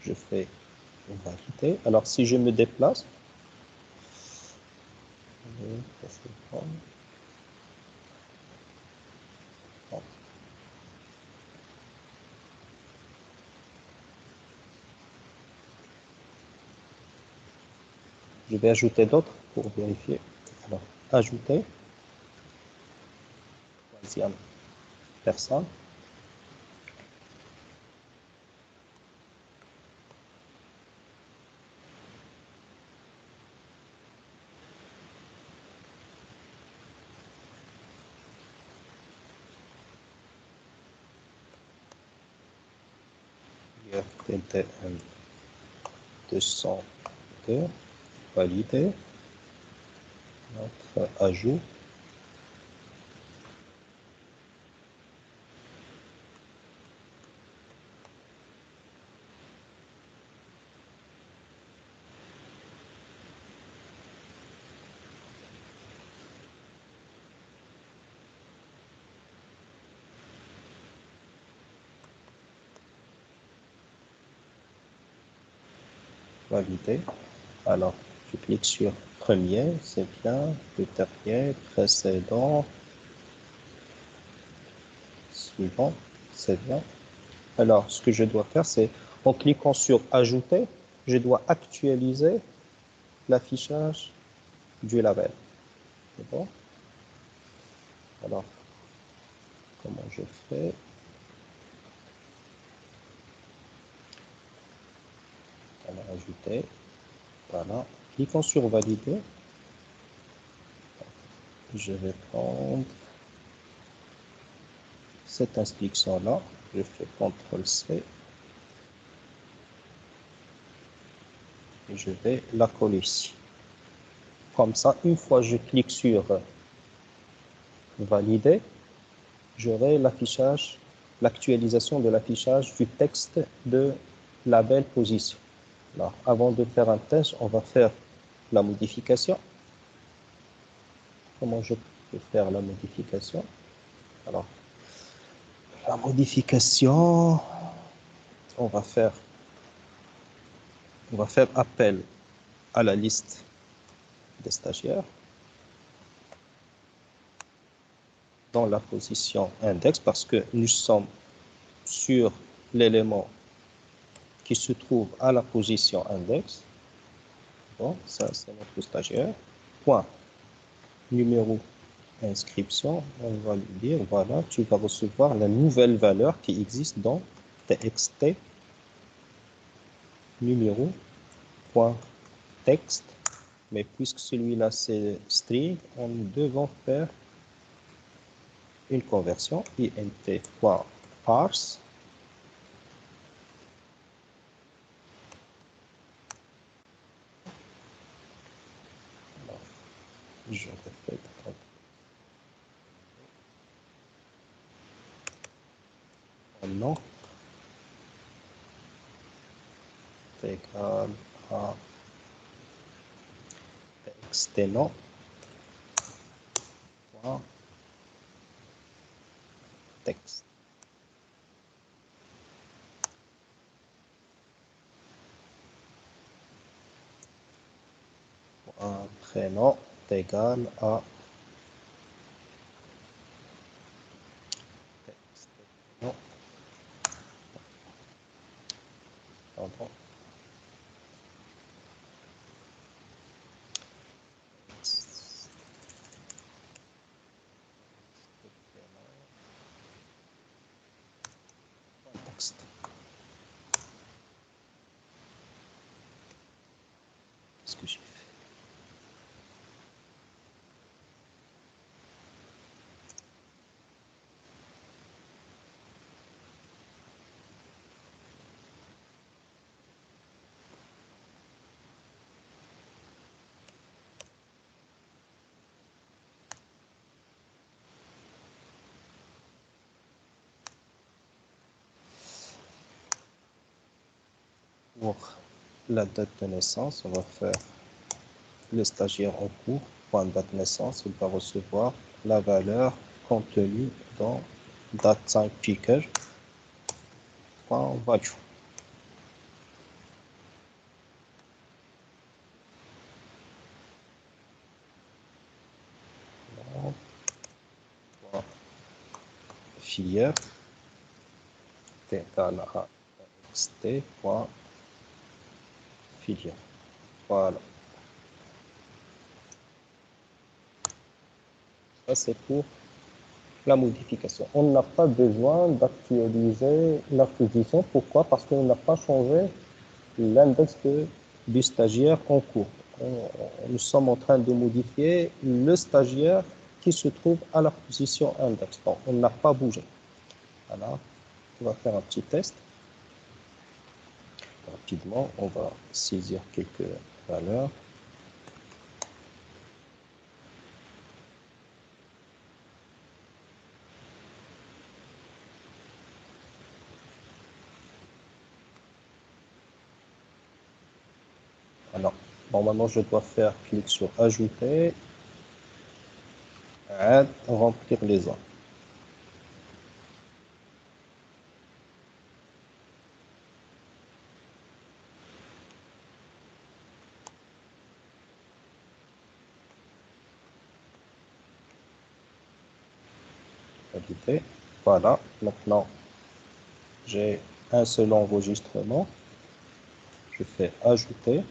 Je fais valider. Alors, si je me déplace, je vais ajouter d'autres pour vérifier. Alors, ajouter. Troisième personne. TTM 202, validé. Notre ajout. Validé. Alors, je clique sur premier, c'est bien, le dernier, précédent, suivant, c'est bien. Alors, ce que je dois faire, c'est en cliquant sur ajouter, je dois actualiser l'affichage du label. C'est bon? Alors, comment je fais? Alors, ajouter. Voilà. Cliquons sur valider. Je vais prendre cette inscription-là. Je fais CTRL-C. Et je vais la coller ici. Comme ça, une fois que je clique sur valider, j'aurai l'affichage l'actualisation de l'affichage du texte de label position. Alors, avant de faire un test, on va faire la modification. Comment je peux faire la modification? Alors, la modification, on va faire appel à la liste des stagiaires dans la position index parce que nous sommes sur l'élément qui se trouve à la position index. Bon, ça c'est notre stagiaire. Point numéro inscription, on va lui dire, voilà, tu vas recevoir la nouvelle valeur qui existe dans txt numéro point texte, mais puisque celui-là c'est string, on devons faire une conversion int.parse je répète nom est égal à txt nom point texte. Un prénom est égal à texte nom. Pardon. Texte. Qu'est-ce que j'ai fait? Pour la date de naissance, on va faire le stagiaire en cours, point date naissance, il va recevoir la valeur contenue dans date 5 picker, point value. Filière est égal à xt, point filière. Voilà. Ça, c'est pour la modification. On n'a pas besoin d'actualiser la position. Pourquoi? Parce qu'on n'a pas changé l'index du stagiaire en cours. Nous sommes en train de modifier le stagiaire qui se trouve à la position index. Donc, on n'a pas bougé. Voilà. On va faire un petit test. Rapidement, on va saisir quelques valeurs. Alors, normalement, je dois faire clic sur ajouter, add, remplir les zones. Valider. Voilà, maintenant j'ai un seul enregistrement. Je fais ajouter.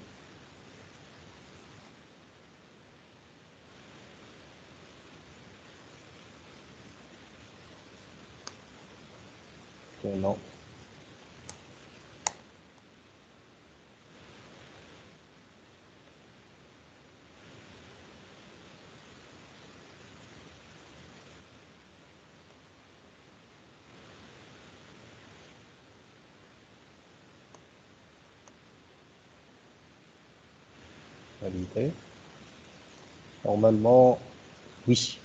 Non. Valider. Normalement, oui.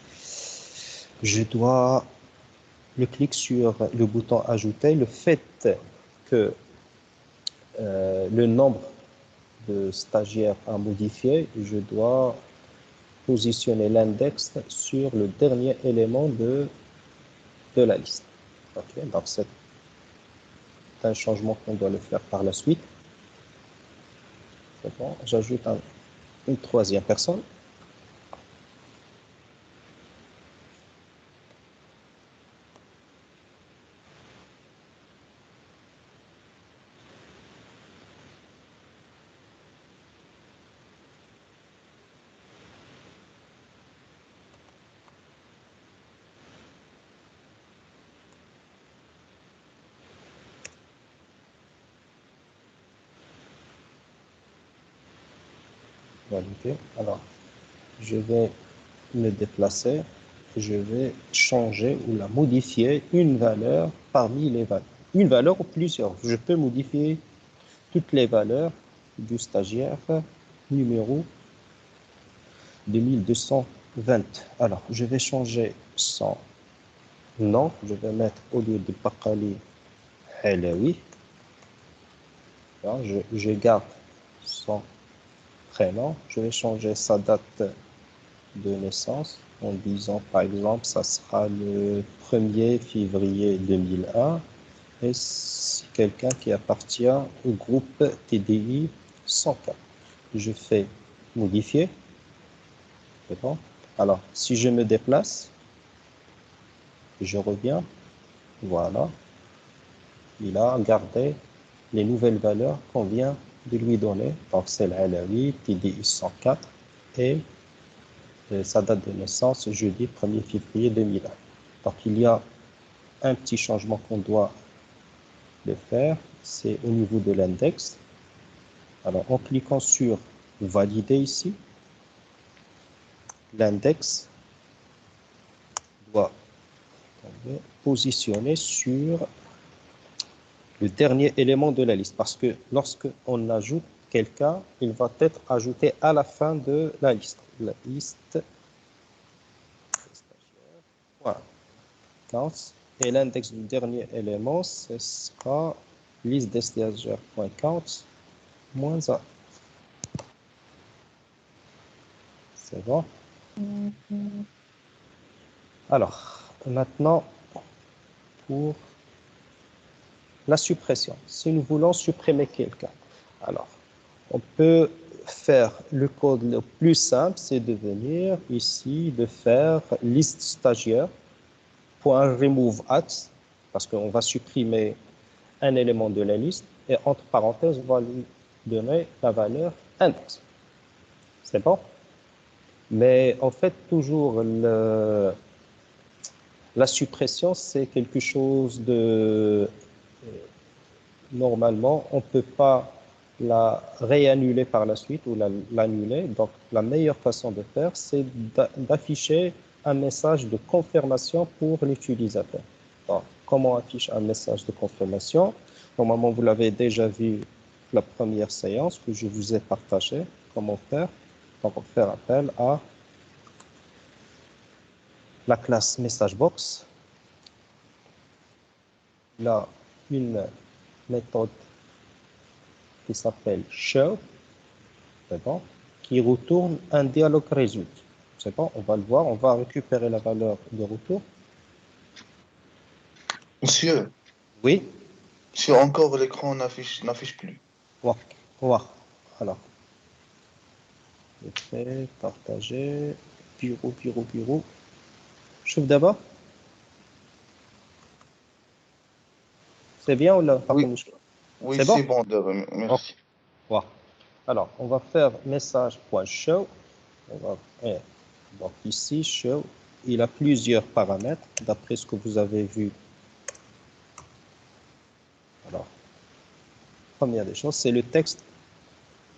Je dois le clic sur le bouton ajouter, le fait que le nombre de stagiaires à modifier, je dois positionner l'index sur le dernier élément de la liste. Okay, donc c'est un changement qu'on doit le faire par la suite. C'est bon, j'ajoute une troisième personne. Valider. Alors, je vais me déplacer, je vais changer ou la modifier une valeur parmi les valeurs. Une valeur ou plusieurs. Je peux modifier toutes les valeurs du stagiaire numéro 2220. Alors, je vais changer son nom. Je vais mettre au lieu de Bakali Helawi. Je garde son prénom. Je vais changer sa date de naissance en disant par exemple ça sera le 1er février 2001 et c'est quelqu'un qui appartient au groupe TDI 104. Je fais modifier. C'est bon. Alors si je me déplace, je reviens, voilà, il a gardé les nouvelles valeurs qu'on vient de lui donner, donc c'est l'Alawi, TDI 104 et sa date de naissance, jeudi 1er février 2001. Donc, il y a un petit changement qu'on doit le faire, c'est au niveau de l'index. Alors, en cliquant sur valider ici, l'index doit positionner sur le dernier élément de la liste. Parce que lorsque on ajoute quelqu'un, il va être ajouté à la fin de la liste. La liste. Voilà. Et l'index du dernier élément, ce sera liste des stagiaires.count moins 1. C'est bon. Alors, maintenant, pour la suppression. Si nous voulons supprimer quelqu'un, alors, on peut faire le code le plus simple, c'est de venir ici, de faire liste stagiaire, .remove at, parce qu'on va supprimer un élément de la liste, et entre parenthèses, on va lui donner la valeur index. C'est bon? Mais en fait, toujours, la suppression, c'est quelque chose de... Normalement, on ne peut pas la réannuler par la suite ou l'annuler. Donc, la meilleure façon de faire, c'est d'afficher un message de confirmation pour l'utilisateur. Donc, comment affiche un message de confirmation? Normalement, vous l'avez déjà vu la première séance que je vous ai partagée. Comment faire? Donc, on va faire appel à la classe MessageBox. Il a une méthode qui s'appelle show, c'est bon, qui retourne un dialogue result. C'est bon, on va le voir, on va récupérer la valeur de retour. Monsieur, Oui, sur encore l'écran n'affiche plus. voir. Alors, je fais partager, bureau. Chauffe d'abord. C'est bien ou là? Oui, oui, C'est bon? c'est bon, merci. Voir. Alors, on va faire message.show. Donc ici, show, il a plusieurs paramètres d'après ce que vous avez vu. Alors, première des choses, c'est le texte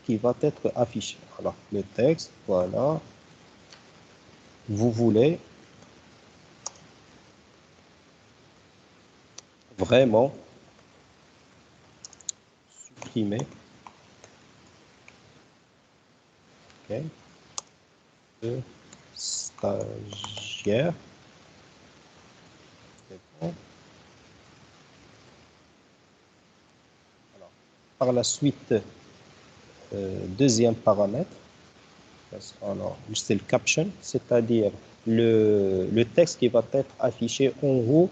qui va être affiché. Alors, le texte, voilà. Vous voulez vraiment supprimer le stagiaire. Alors, par la suite, deuxième paramètre, alors, c'est le caption, c'est-à-dire le texte qui va être affiché en haut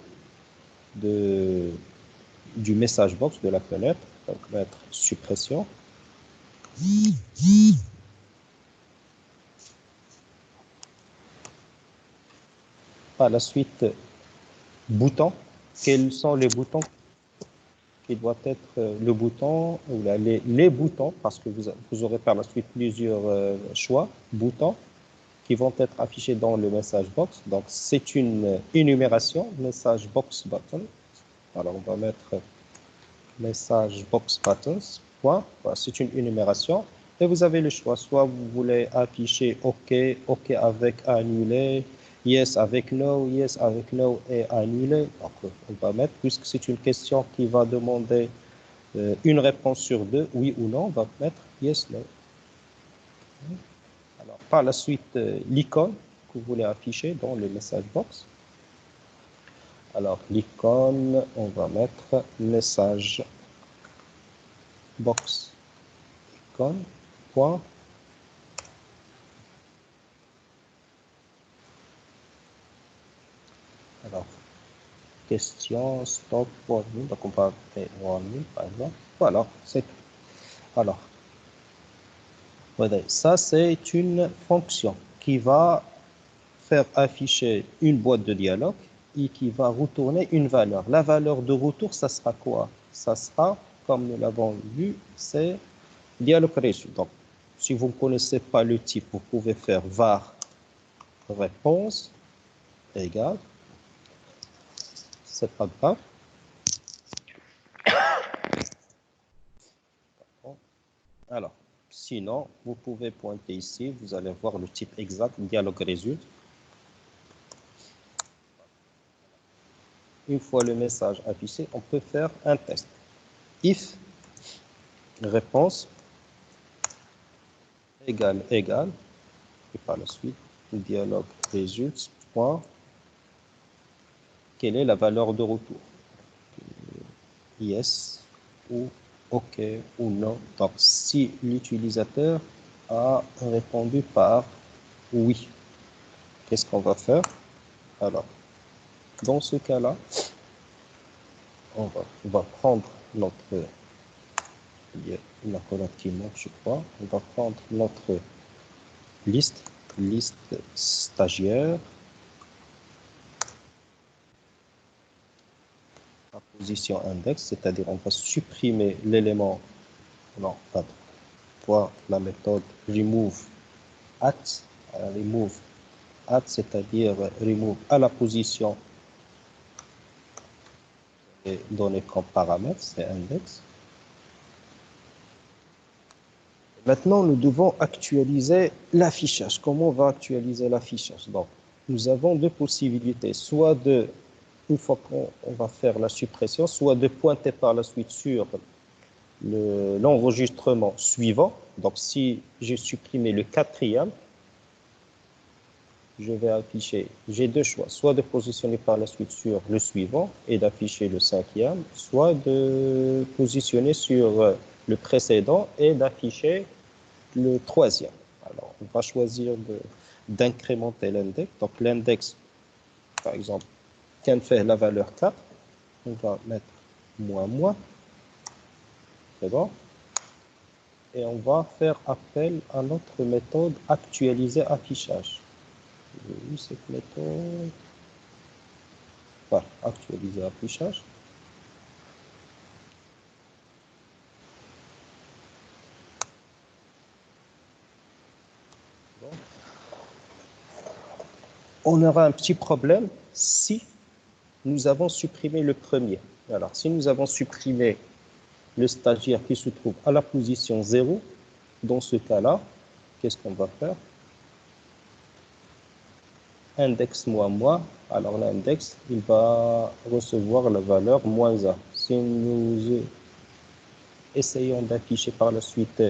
du message box de la fenêtre, donc mettre suppression. Par la suite, bouton. Quels sont les boutons qui doivent être le bouton ou les boutons, parce que vous aurez par la suite plusieurs choix, boutons qui vont être affichés dans le message box. Donc, c'est une énumération, message box button. Alors, on va mettre message box buttons, point. Voilà, c'est une énumération. Et vous avez le choix, soit vous voulez afficher OK, OK avec annulé, yes avec no, yes avec no et annulé. Donc, on va mettre, puisque c'est une question qui va demander une réponse sur deux, oui ou non, on va mettre yes, no. Alors, par la suite, l'icône que vous voulez afficher dans le message box. Alors, l'icône, on va mettre message box icône, point. Alors, question, stop, warning. Donc, on va faire warning, par exemple. Voilà, c'est tout. Alors, voilà, ça, c'est une fonction qui va faire afficher une boîte de dialogue et qui va retourner une valeur. La valeur de retour, ça sera quoi? Ça sera, comme nous l'avons vu, c'est dialogue reçu. Donc, si vous ne connaissez pas le type, vous pouvez faire var réponse égale, c'est pas grave. Alors, sinon, vous pouvez pointer ici, vous allez voir le type exact, dialogue résulte. Une fois le message affiché, on peut faire un test. If réponse égale, et par la suite, dialogue résulte, point, quelle est la valeur de retour? Yes ou OK ou non. Donc, si l'utilisateur a répondu par oui, qu'est-ce qu'on va faire? Alors, dans ce cas-là, on va prendre notre, il y a une colonne qui manque, je crois, on va prendre notre liste stagiaire, à position index, c'est-à-dire on va supprimer l'élément, non, pardon, pour la méthode remove at, c'est-à-dire remove à la position donnée comme paramètre, c'est index. Maintenant, nous devons actualiser l'affichage. Comment on va actualiser l'affichage? Donc, nous avons deux possibilités, soit de, une fois qu'on va faire la suppression, soit de pointer par la suite sur l'enregistrement suivant. Donc, si j'ai supprimé le quatrième, je vais afficher, j'ai deux choix, soit de positionner par la suite sur le suivant et d'afficher le cinquième, soit de positionner sur le précédent et d'afficher le troisième. Alors, on va choisir d'incrémenter l'index. Donc, l'index, par exemple, quand fait la valeur 4, on va mettre moins, c'est bon? Et on va faire appel à notre méthode actualiser affichage. J'ai vu cette méthode. Voilà, actualiser affichage. Bon. On aura un petit problème si nous avons supprimé le premier. Alors, si nous avons supprimé le stagiaire qui se trouve à la position 0, dans ce cas-là, qu'est-ce qu'on va faire? Index moins, alors l'index, il va recevoir la valeur -1. Si nous essayons d'afficher par la suite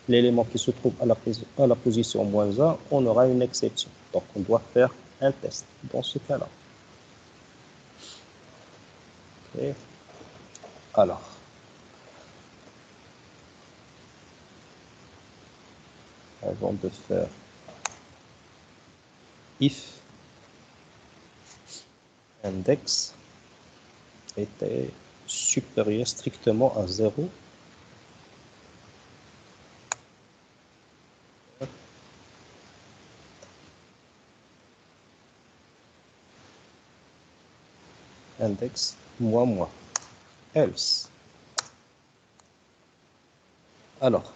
l'élément qui se trouve à la position -1, on aura une exception. Donc, on doit faire un test dans ce cas-là. Et alors, avant de faire if index était supérieur strictement à 0, index moins, else. Alors,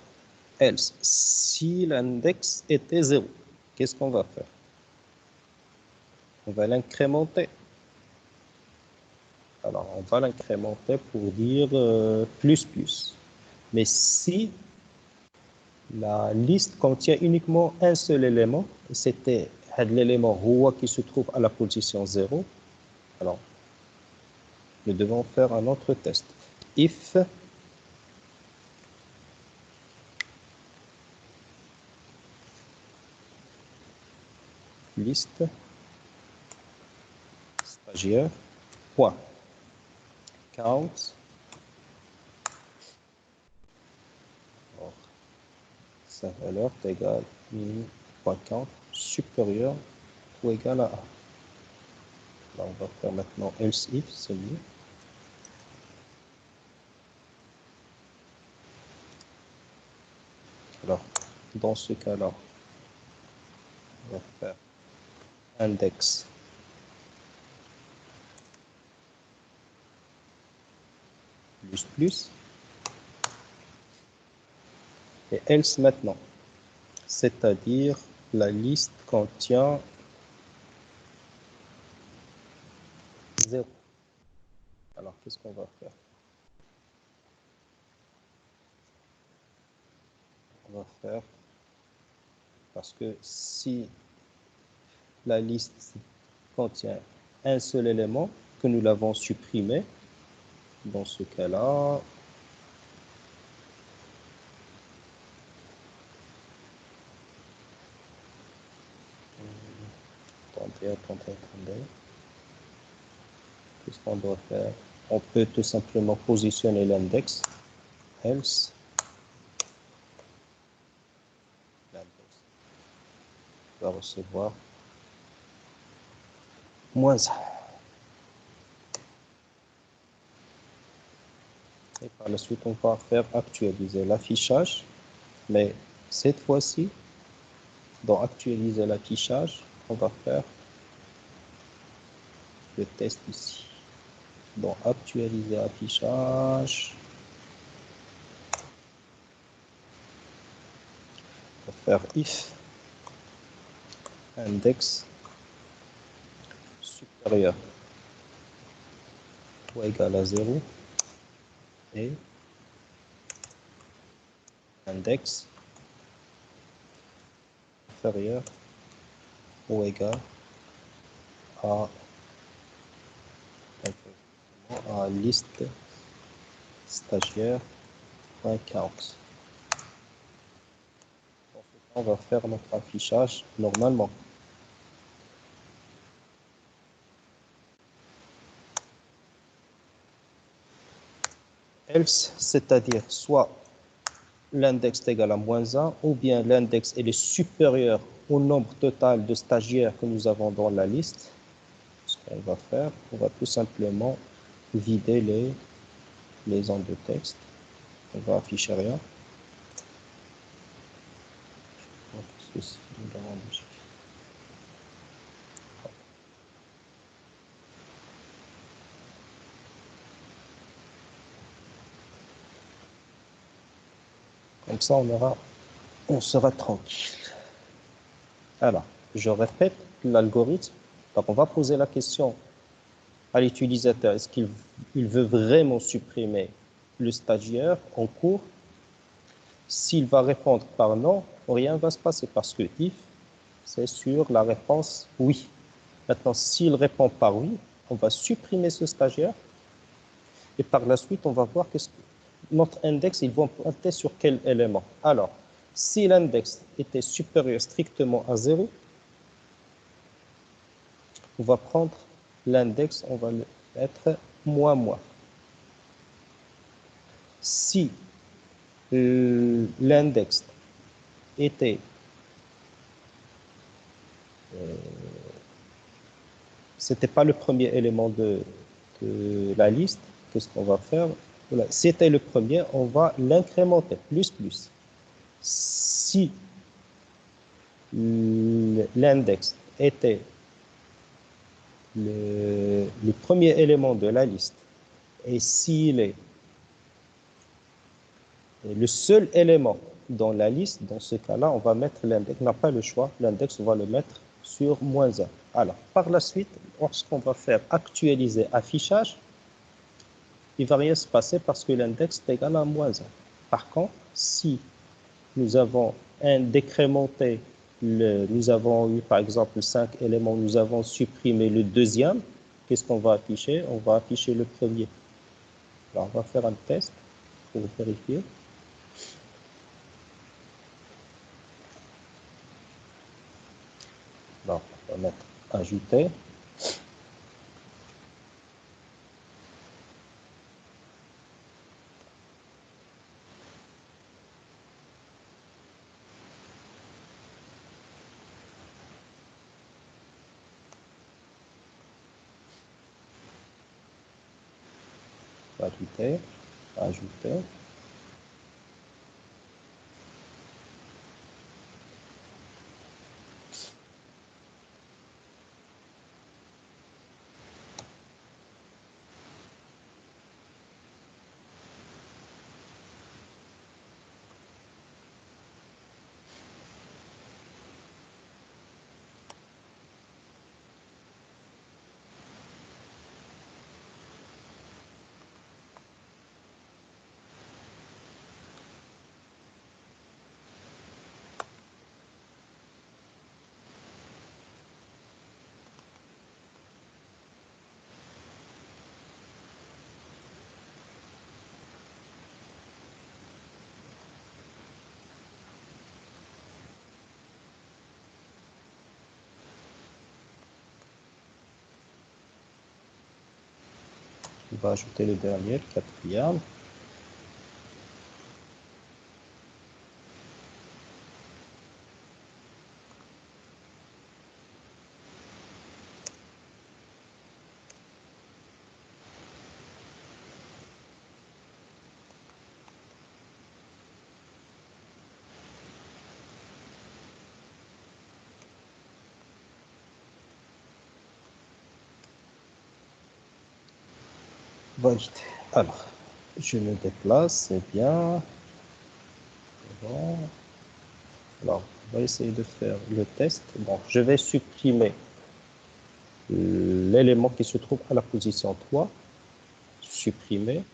else, si l'index était 0, qu'est-ce qu'on va faire? On va l'incrémenter. Alors, on va l'incrémenter pour dire plus. Mais si la liste contient uniquement un seul élément, c'était l'élément roi qui se trouve à la position 0, alors nous devons faire un autre test. If liste stagiaire point count, alors, sa valeur est égale point count supérieur ou égal à 1. Là, on va faire maintenant else if, c'est mieux. Alors, dans ce cas-là, on va faire index plus et else maintenant, c'est-à-dire la liste contient 0. Alors, qu'est-ce qu'on va faire? On va faire, parce que si la liste contient un seul élément, que nous l'avons supprimé, dans ce cas-là, attendez. Qu'est-ce qu'on doit faire? On peut tout simplement positionner l'index, else, l'index va recevoir -1. Et par la suite, on va faire actualiser l'affichage, mais cette fois-ci, dans actualiser l'affichage, on va faire le test ici. Dans actualiser affichage, on va faire if index supérieur ou égal à 0 et index inférieur ou égal à liste stagiaire.count. On va faire notre affichage normalement. Else, c'est-à-dire soit l'index est égal à -1 ou bien l'index est supérieur au nombre total de stagiaires que nous avons dans la liste. Ce qu'on va faire, on va tout simplement vider les zones de texte. On va afficher rien. Comme ça, on sera tranquille. Alors, je répète l'algorithme. Donc, on va poser la question à l'utilisateur. Est-ce qu'il veut vraiment supprimer le stagiaire en cours? S'il va répondre par non, rien ne va se passer parce que if, c'est sur la réponse oui. Maintenant, s'il répond par oui, on va supprimer ce stagiaire et par la suite, on va voir que notre index, il va pointer sur quel élément. Alors, si l'index était supérieur strictement à 0, on va prendre l'index, on va le mettre moins moins. Si l'index était c'était pas le premier élément de la liste, qu'est-ce qu'on va faire? Voilà. C'était le premier, on va l'incrémenter, plus, plus. Si l'index était le premier élément de la liste, et s'il est le seul élément dans la liste, dans ce cas-là, on va mettre l'index, on n'a pas le choix, l'index, on va le mettre sur moins 1. Alors, par la suite, lorsqu'on va faire actualiser affichage, il ne va rien se passer parce que l'index est égal à moins 1. Par contre, si nous avons décrémenté, nous avons eu par exemple 5 éléments, nous avons supprimé le deuxième, qu'est-ce qu'on va afficher? On va afficher le premier. Alors, on va faire un test pour vérifier. Alors, on va mettre ajouter. Ajouter, ajouter. On va ajouter le dernier, le quatrième. Valide. Alors, je me déplace, c'est bien. Bon. Alors, on va essayer de faire le test. Bon, je vais supprimer l'élément qui se trouve à la position 3. Supprimer.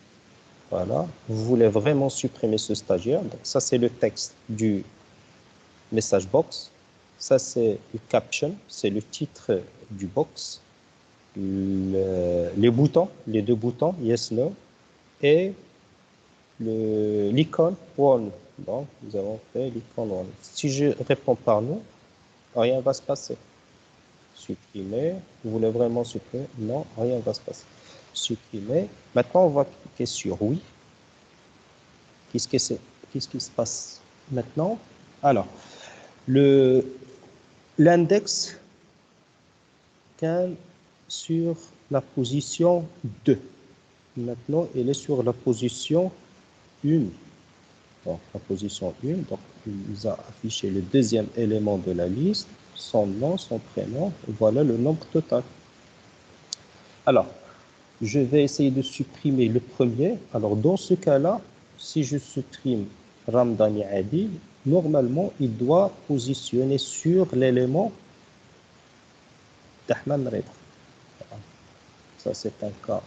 Voilà. Vous voulez vraiment supprimer ce stagiaire. Donc, ça, c'est le texte du message box. Ça, c'est le caption, c'est le titre du box. Les boutons, les deux boutons, yes, no, et l'icône one. Donc, nous avons fait l'icône one. Si je réponds par non, rien ne va se passer. Supprimer. Vous voulez vraiment supprimer? Non, rien ne va se passer. Supprimer. Maintenant, on va cliquer sur oui. Qu'est-ce qui se passe maintenant? Alors, l'index sur la position 2. Maintenant, elle est sur la position 1. Donc, la position 1, donc, il nous a affiché le deuxième élément de la liste, son nom, son prénom, et voilà le nombre total. Alors, je vais essayer de supprimer le premier. Alors, dans ce cas-là, si je supprime Ramdani Adil, normalement, il doit positionner sur l'élément d'Ahmed Reda. Ça, c'est un cas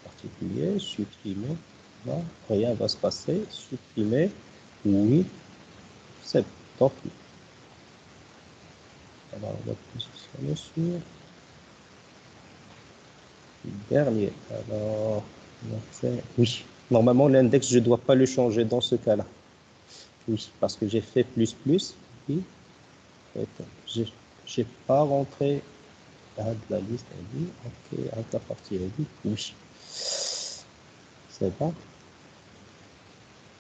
particulier. Supprimer. Non, rien ne va se passer. Supprimer. Oui. C'est bon. Donc, alors, on va positionner sur le dernier. Alors, oui. Normalement, l'index, je ne dois pas le changer dans ce cas-là. Oui, parce que j'ai fait plus, plus. Oui. Je n'ai pas rentré de la liste. Ok, à la partie. Oui. C'est bon.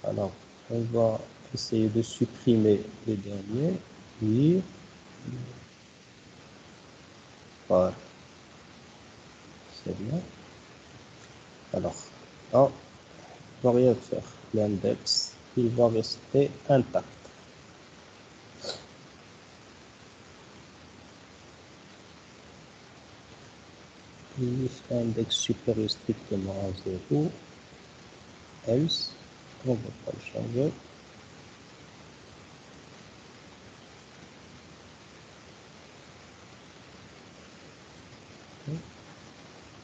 Alors, on va essayer de supprimer les derniers. Oui. Voilà. C'est bien. Alors, là, on va rien faire. L'index, il va rester intact. If index supérieur strictement à 0, else, on ne va pas le changer.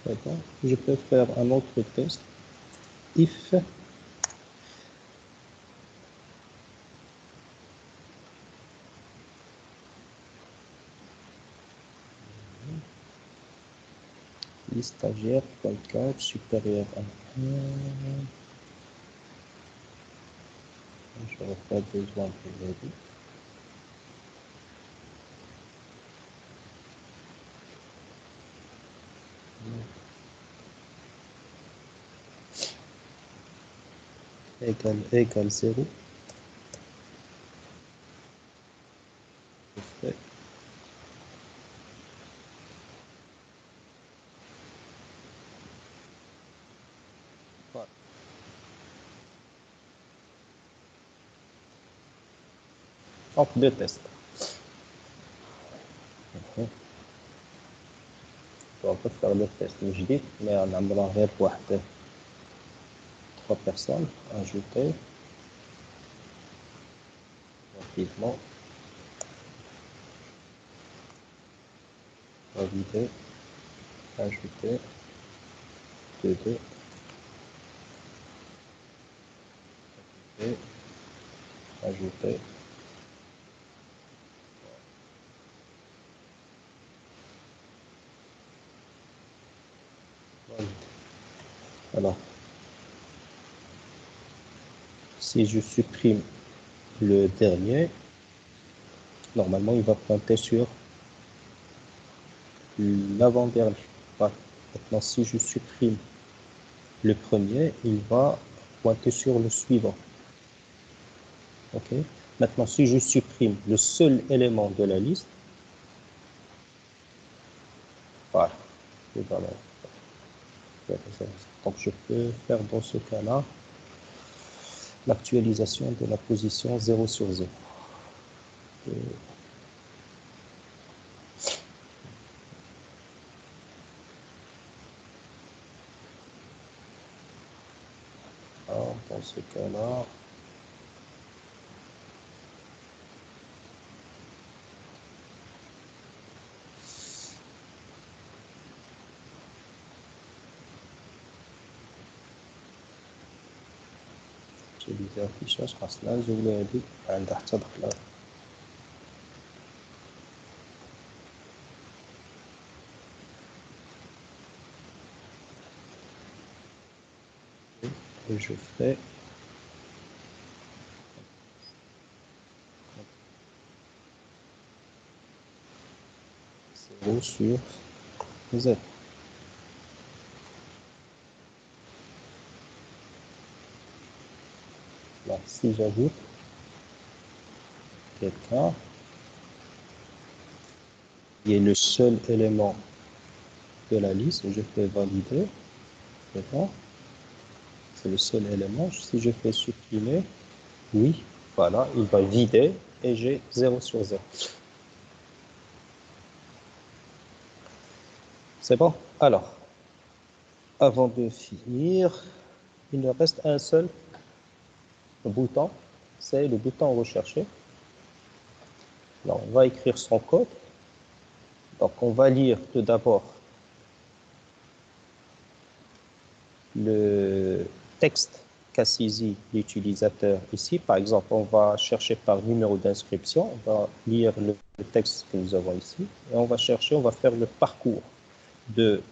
C'est bon. Je peux faire un autre test. If stagiaire.4 supérieur à 1. Je n'aurai pas besoin de le. Égale 0. Voilà. Donc, deux tests. On va faire le test جديد mais نعملها غير بواحد 3 personnes. Ajouter rapidement. Valider. Ajouter 2. Ajouter. Alors, si je supprime le dernier, normalement, il va pointer sur l'avant-dernier. Voilà. Maintenant, si je supprime le premier, il va pointer sur le suivant. Ok. Maintenant, si je supprime le seul élément de la liste, voilà. Donc, je peux faire dans ce cas-là l'actualisation de la position 0 sur 0. Alors, dans ce cas-là, utiliser affichage خاص نعزلو هادي عندها حتى دخله. Et je fais zéro sur Z. Là, si j'ajoute quelqu'un qui est le seul élément de la liste, je fais valider. C'est bon. C'est le seul élément. Si je fais supprimer, oui, voilà, il va vider et j'ai 0 sur 0. C'est bon? Alors, avant de finir, il me reste un seul bouton, c'est le bouton rechercher. Alors, on va écrire son code. Donc, on va lire tout d'abord le texte qu'a saisi l'utilisateur ici. Par exemple, on va chercher par numéro d'inscription. On va lire le texte que nous avons ici. Et on va chercher, on va faire le parcours de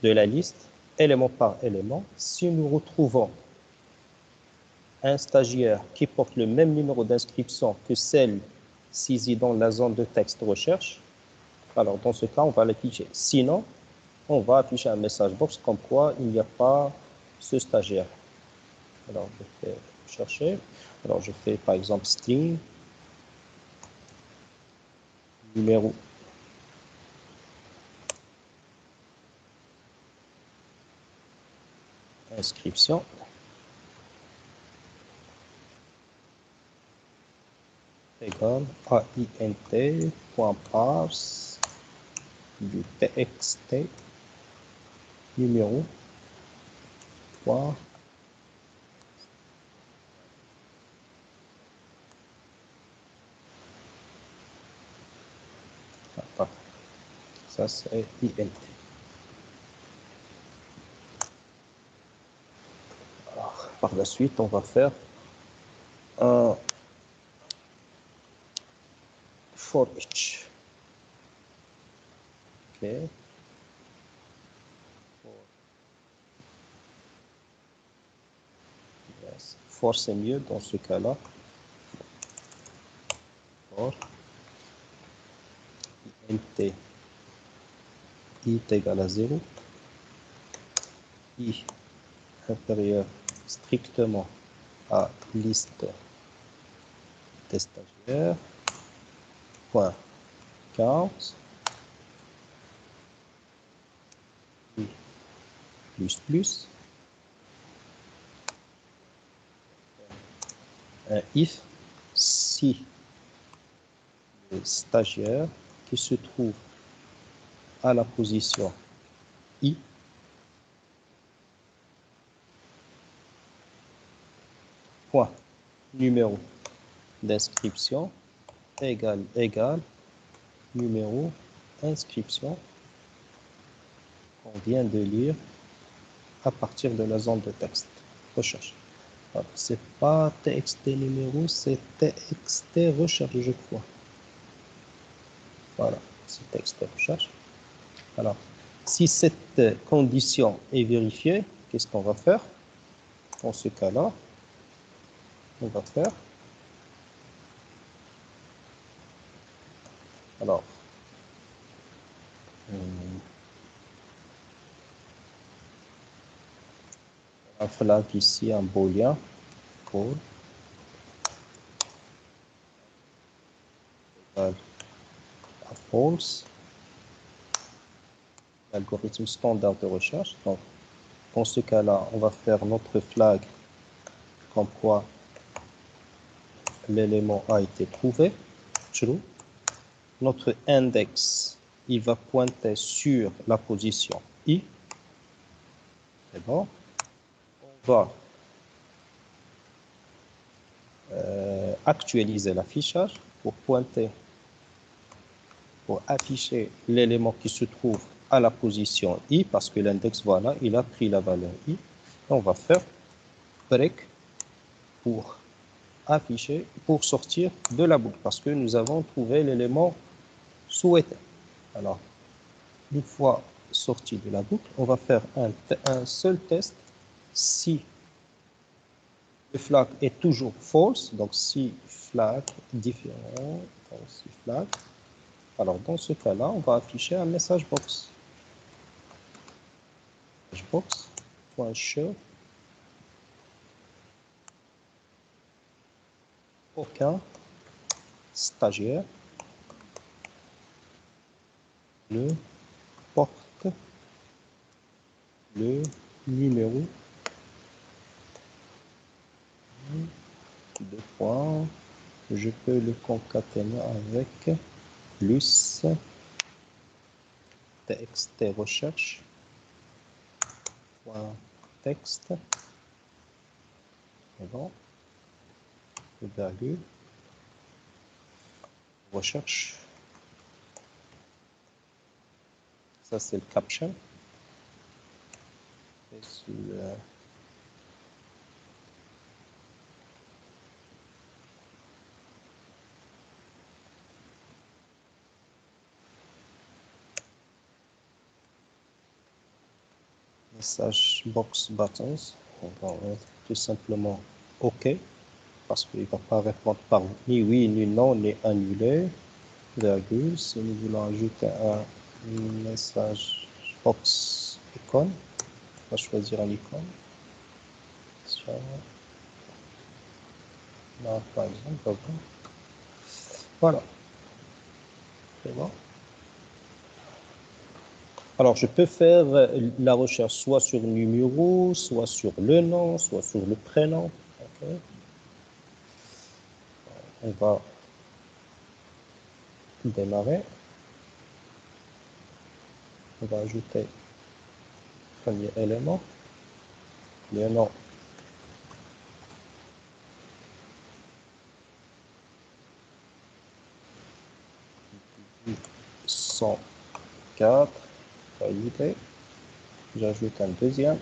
la liste, élément par élément. Si nous retrouvons un stagiaire qui porte le même numéro d'inscription que celle saisie dans la zone de texte recherche, alors dans ce cas, on va l'afficher. Sinon, on va afficher un message box comme quoi il n'y a pas ce stagiaire. Alors, je vais chercher. Alors, je fais par exemple string numéro. Inscription. Égale aint.parse du txt numéro point. Ça c'est int. Alors, par la suite, on va faire un for each. Ok. Yes. For c'est mieux dans ce cas-là. For int i est égal à 0. I inférieur strictement à liste des stagiaires. Point count. I plus. Un if si le stagiaire qui se trouve à la position I point numéro d'inscription égale numéro inscription qu'on vient de lire à partir de la zone de texte. Recherche. C'est pas txt numéro, c'est txt recherche, je crois. Voilà, c'est txt recherche. Alors, si cette condition est vérifiée, qu'est-ce qu'on va faire? Dans ce cas-là, on va faire. Alors, un flag ici, un boolean, call, égale à false, l'algorithme standard de recherche. Donc, dans ce cas-là, on va faire notre flag comme quoi l'élément a été trouvé, true. Notre index, il va pointer sur la position I. C'est bon. On va actualiser l'affichage pour pointer, pour afficher l'élément qui se trouve à la position I, parce que l'index, voilà, il a pris la valeur I. On va faire break pour afficher, pour sortir de la boucle, parce que nous avons trouvé l'élément souhaité. Alors, une fois sorti de la boucle, on va faire un seul test si le flag est toujours false, donc si flag différent, donc si flag. Alors, dans ce cas-là, on va afficher un message box. Box.show aucun stagiaire ne porte le numéro de points. Je peux le concaténer avec plus txt recherche point texte et bon, virgule recherche. Ça c'est le caption. Et sur le message box buttons, on va mettre tout simplement OK, parce qu'il ne va pas répondre par ni oui, ni non, ni annulé, virgule. Si nous voulons ajouter un message box icône. On va choisir un icône. Là, par exemple, voilà. C'est bon. Alors, je peux faire la recherche soit sur le numéro, soit sur le nom, soit sur le prénom. Okay. On va démarrer. On va ajouter le premier élément, le nom. « 104, validé. J'ajoute un deuxième.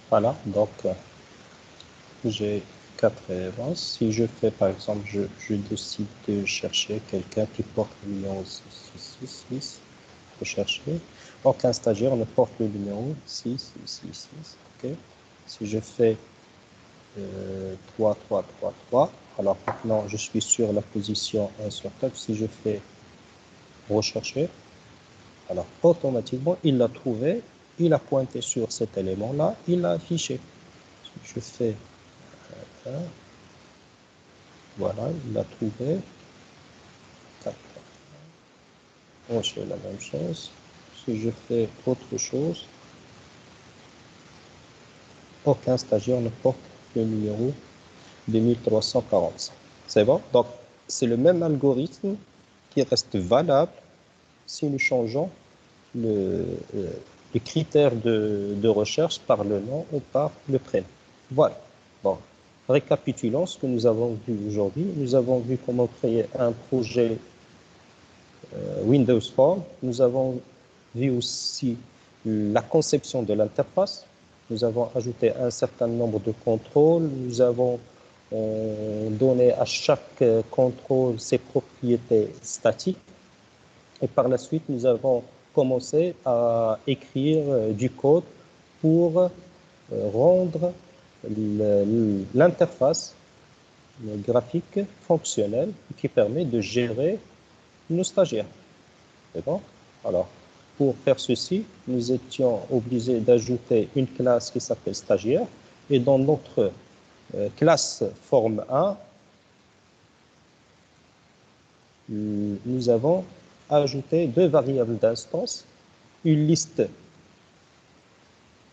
Voilà, donc j'ai 4 éléments. Si je fais, par exemple, je décide de chercher quelqu'un qui porte le numéro 666, rechercher. Donc, un stagiaire ne porte le numéro 6666. Okay. Si je fais 3, 3, 3, 3, alors maintenant je suis sur la position 1 sur 4. Si je fais rechercher, alors automatiquement il l'a trouvé, il a pointé sur cet élément-là, il l'a affiché. Si je fais voilà, il l'a trouvé. 4. On fait la même chose. Si je fais autre chose, aucun stagiaire ne porte le numéro 2345. C'est bon? Donc, c'est le même algorithme qui reste valable si nous changeons le critère de recherche par le nom ou par le prénom. Voilà. Bon. Récapitulons ce que nous avons vu aujourd'hui. Nous avons vu comment créer un projet Windows Form. Nous avons vu aussi la conception de l'interface. Nous avons ajouté un certain nombre de contrôles. Nous avons donné à chaque contrôle ses propriétés statiques. Et par la suite, nous avons commencé à écrire du code pour rendre l'interface graphique fonctionnelle qui permet de gérer nos stagiaires. C'est bon? Alors, pour faire ceci, nous étions obligés d'ajouter une classe qui s'appelle stagiaire. Et dans notre classe forme 1, nous avons ajouté deux variables d'instance, une liste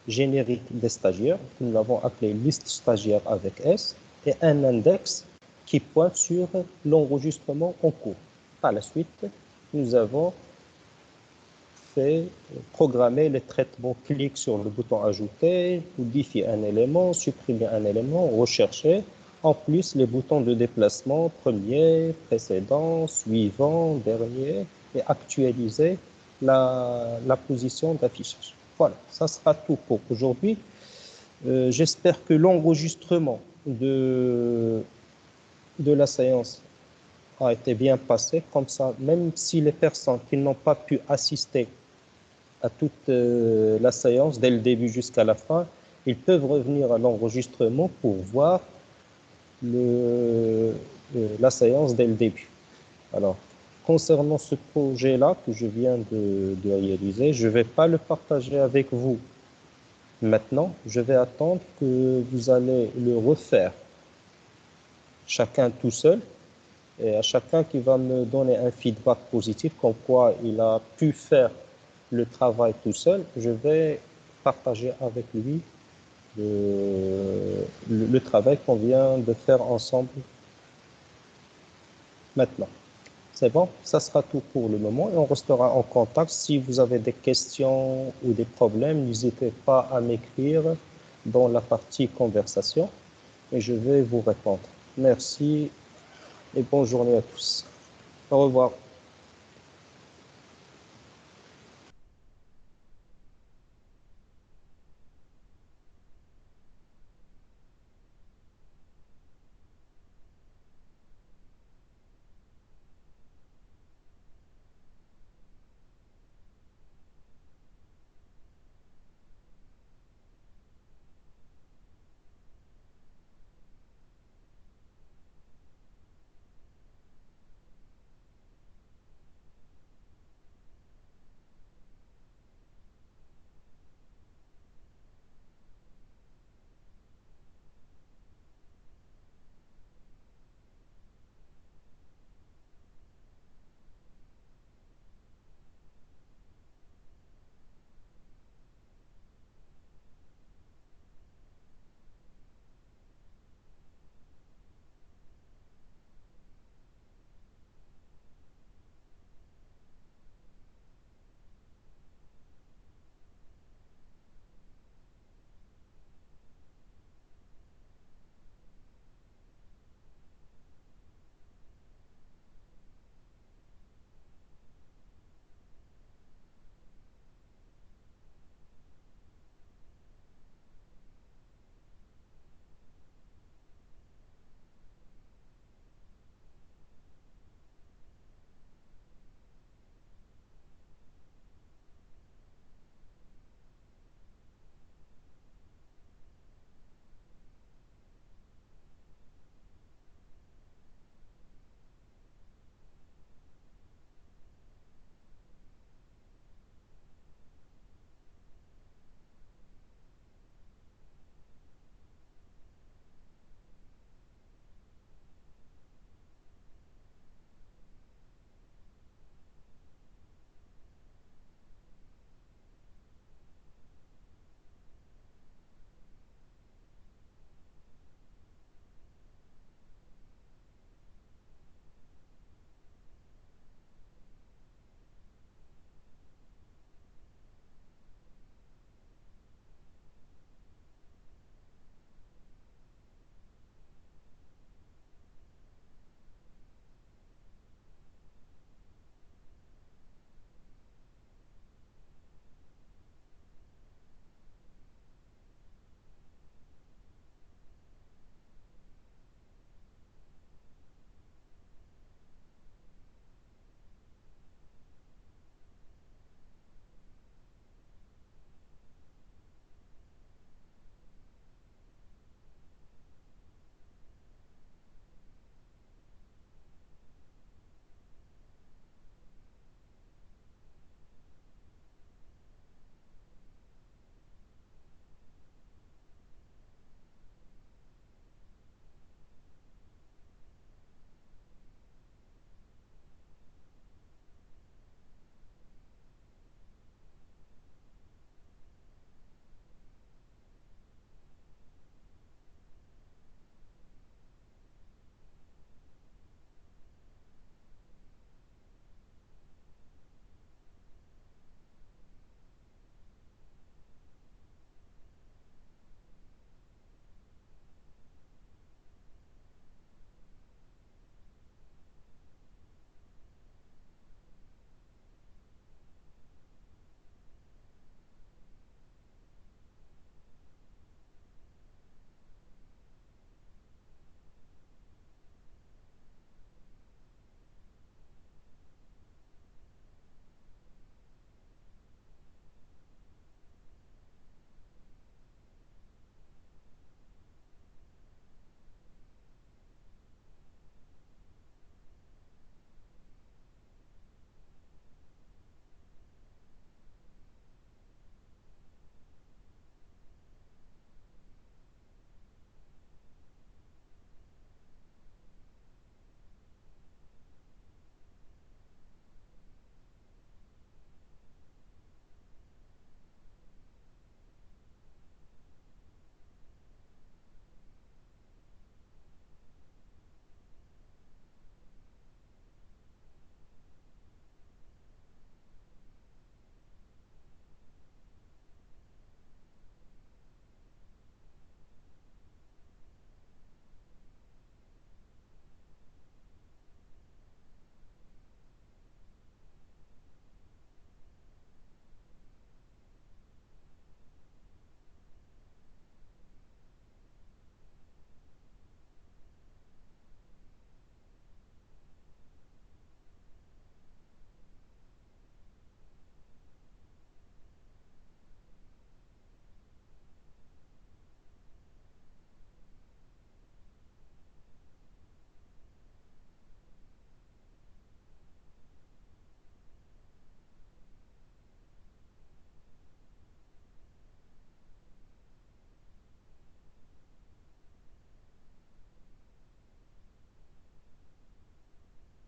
générique des stagiaires, que nous l'avons appelée liste stagiaire avec S, et un index qui pointe sur l'enregistrement en cours. Par la suite, nous avons fait programmer les traitements clic sur le bouton ajouter, modifier un élément, supprimer un élément, rechercher. En plus, les boutons de déplacement, premier, précédent, suivant, dernier, et actualiser la position d'affichage. Voilà, ça sera tout pour aujourd'hui. J'espère que l'enregistrement de la séance a été bien passé. Comme ça, même si les personnes qui n'ont pas pu assister à toute la séance, dès le début jusqu'à la fin, ils peuvent revenir à l'enregistrement pour voir la séance dès le début. Alors, concernant ce projet-là que je viens de réaliser, je ne vais pas le partager avec vous maintenant. Je vais attendre que vous allez le refaire chacun tout seul, et à chacun qui va me donner un feedback positif, comme quoi il a pu faire le travail tout seul, je vais partager avec lui le travail qu'on vient de faire ensemble maintenant. C'est bon, ça sera tout pour le moment et on restera en contact. Si vous avez des questions ou des problèmes, n'hésitez pas à m'écrire dans la partie conversation et je vais vous répondre. Merci et bonne journée à tous. Au revoir.